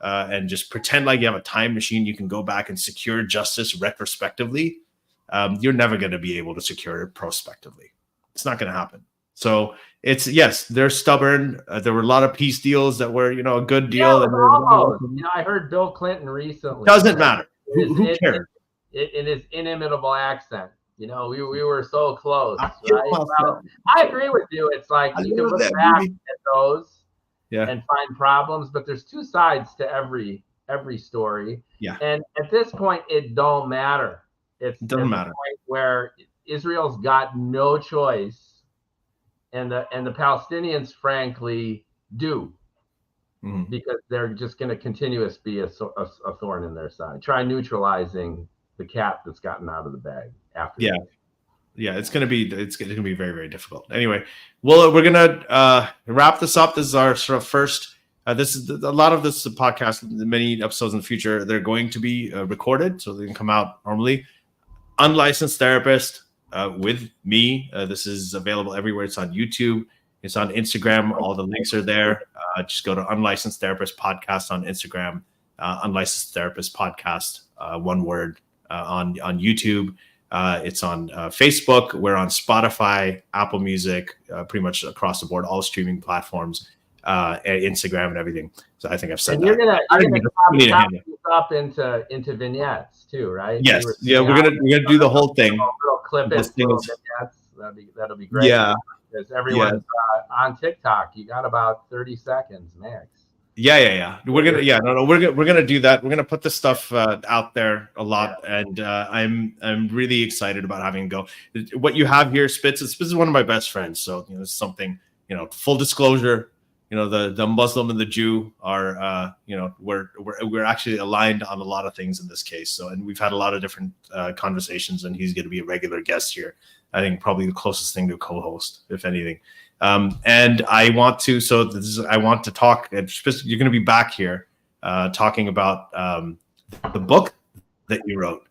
and just pretend like you have a time machine, you can go back and secure justice retrospectively, you're never going to be able to secure it prospectively. It's not going to happen. So it's, yes, they're stubborn. There were a lot of peace deals that were, a good deal. And I heard Bill Clinton recently. Doesn't matter. Who cares? In his inimitable accent. We were so close, right? Well, I agree with you. It's like you can look back at those and find problems, but there's two sides to every story. Yeah. And at this point, it don't matter. It doesn't matter. Point where Israel's got no choice, and the Palestinians, frankly, do. Mm-hmm. Because they're just going to continuously be a thorn in their side. Try neutralizing the cat that's gotten out of the bag after. Yeah, it's gonna be very, very difficult. Anyway, well, we're gonna wrap this up. This is our sort of first. This is a lot of this podcast. Many episodes in the future, they're going to be recorded, so they can come out normally. Unlicensed therapist with me. This is available everywhere. It's on YouTube. It's on Instagram. All the links are there. Just go to Unlicensed Therapist Podcast on Instagram. Unlicensed Therapist Podcast, one word. On YouTube, it's on Facebook. We're on Spotify, Apple Music, pretty much across the board, all streaming platforms, Instagram and everything. So I think I've said and that. You're gonna copy this up into vignettes too, right? Yes. Yeah, we're gonna do the whole thing. Little clip it, vignettes. That'll be great. Yeah. Because everyone's on TikTok. You got about 30 seconds max. Yeah. We're gonna do that. We're gonna put this stuff out there a lot, and I'm really excited about having it go. What you have here, Spitz is one of my best friends, so it's something. Full disclosure, the Muslim and the Jew are we're actually aligned on a lot of things in this case. So, and we've had a lot of different conversations, and he's going to be a regular guest here. I think probably the closest thing to a co-host, if anything. And I want to, I want to talk, you're going to be back here talking about the book that you wrote.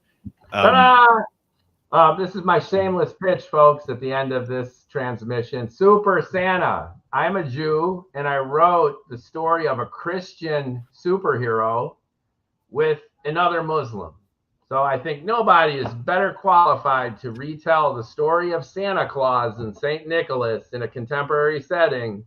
This is my shameless pitch, folks, at the end of this transmission. Super Santa. I'm a Jew, and I wrote the story of a Christian superhero with another Muslim. So I think nobody is better qualified to retell the story of Santa Claus and St. Nicholas in a contemporary setting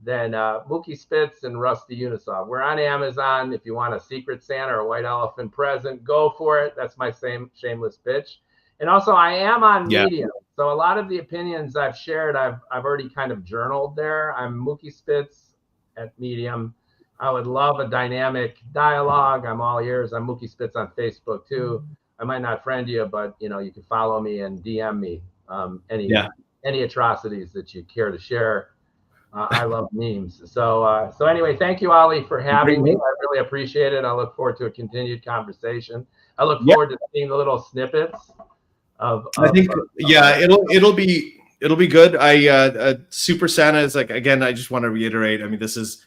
than Mookie Spitz and Rusty Unisaw. We're on Amazon. If you want a Secret Santa or a White Elephant present, go for it. That's my shameless pitch. And also, I am on Medium. So a lot of the opinions I've shared, I've already kind of journaled there. I'm Mookie Spitz at Medium. I would love a dynamic dialogue. I'm all ears. I'm Mookie Spitz on Facebook too. I might not friend you, but you can follow me and DM me any atrocities that you care to share. I love memes. So anyway, thank you, Ali, for having me. I really appreciate it. I look forward to a continued conversation. I look forward to seeing the little snippets it'll be good. Super Santa is like, again, I just want to reiterate. I mean, this is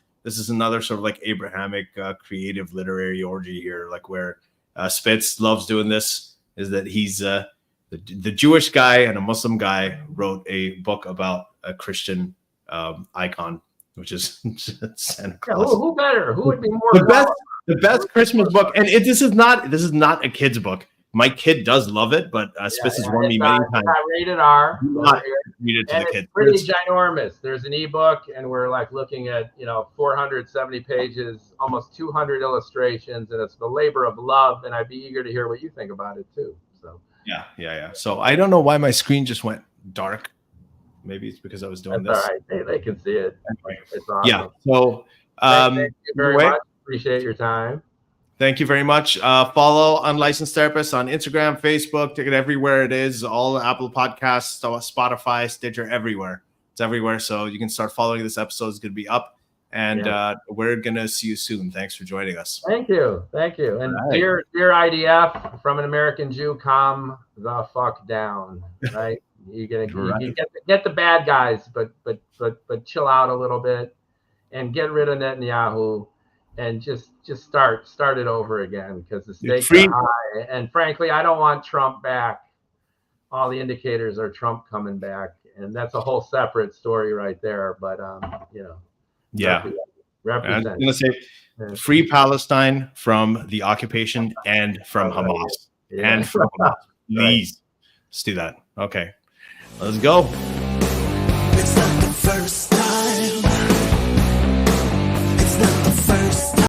another sort of like Abrahamic creative literary orgy here, like where Spitz loves doing this, is that he's the Jewish guy and a Muslim guy wrote a book about a Christian icon, which is Santa Claus. Who better? Who would be more the best Christmas book? And this is not a kid's book. My kid does love it, but Spitz has warned me many times. Rated R. Not read it to the kids. It's pretty ginormous. There's an ebook, and we're like looking at 470 pages, almost 200 illustrations, and it's the labor of love. And I'd be eager to hear what you think about it too. So yeah. So I don't know why my screen just went dark. Maybe it's because I was doing this. All right, they can see it. Anyway. It's awesome. Yeah. So thank you very much. Appreciate your time. Thank you very much. Follow Unlicensed Therapist on Instagram, Facebook, take it everywhere it is, all Apple Podcasts, Spotify, Stitcher, everywhere. It's everywhere. So you can start following this episode. It's going to be up. And we're going to see you soon. Thanks for joining us. Thank you. And right. dear IDF, from an American Jew, calm the fuck down, right? You get the bad guys, but chill out a little bit and get rid of Netanyahu and just start it over again, because the stakes are high. And frankly, I don't want Trump back. All the indicators are Trump coming back, and that's a whole separate story right there. But yeah, represent. I'm going to say free Palestine from the occupation and from Hamas. And from Hamas. Please, let's do that. Okay, let's go.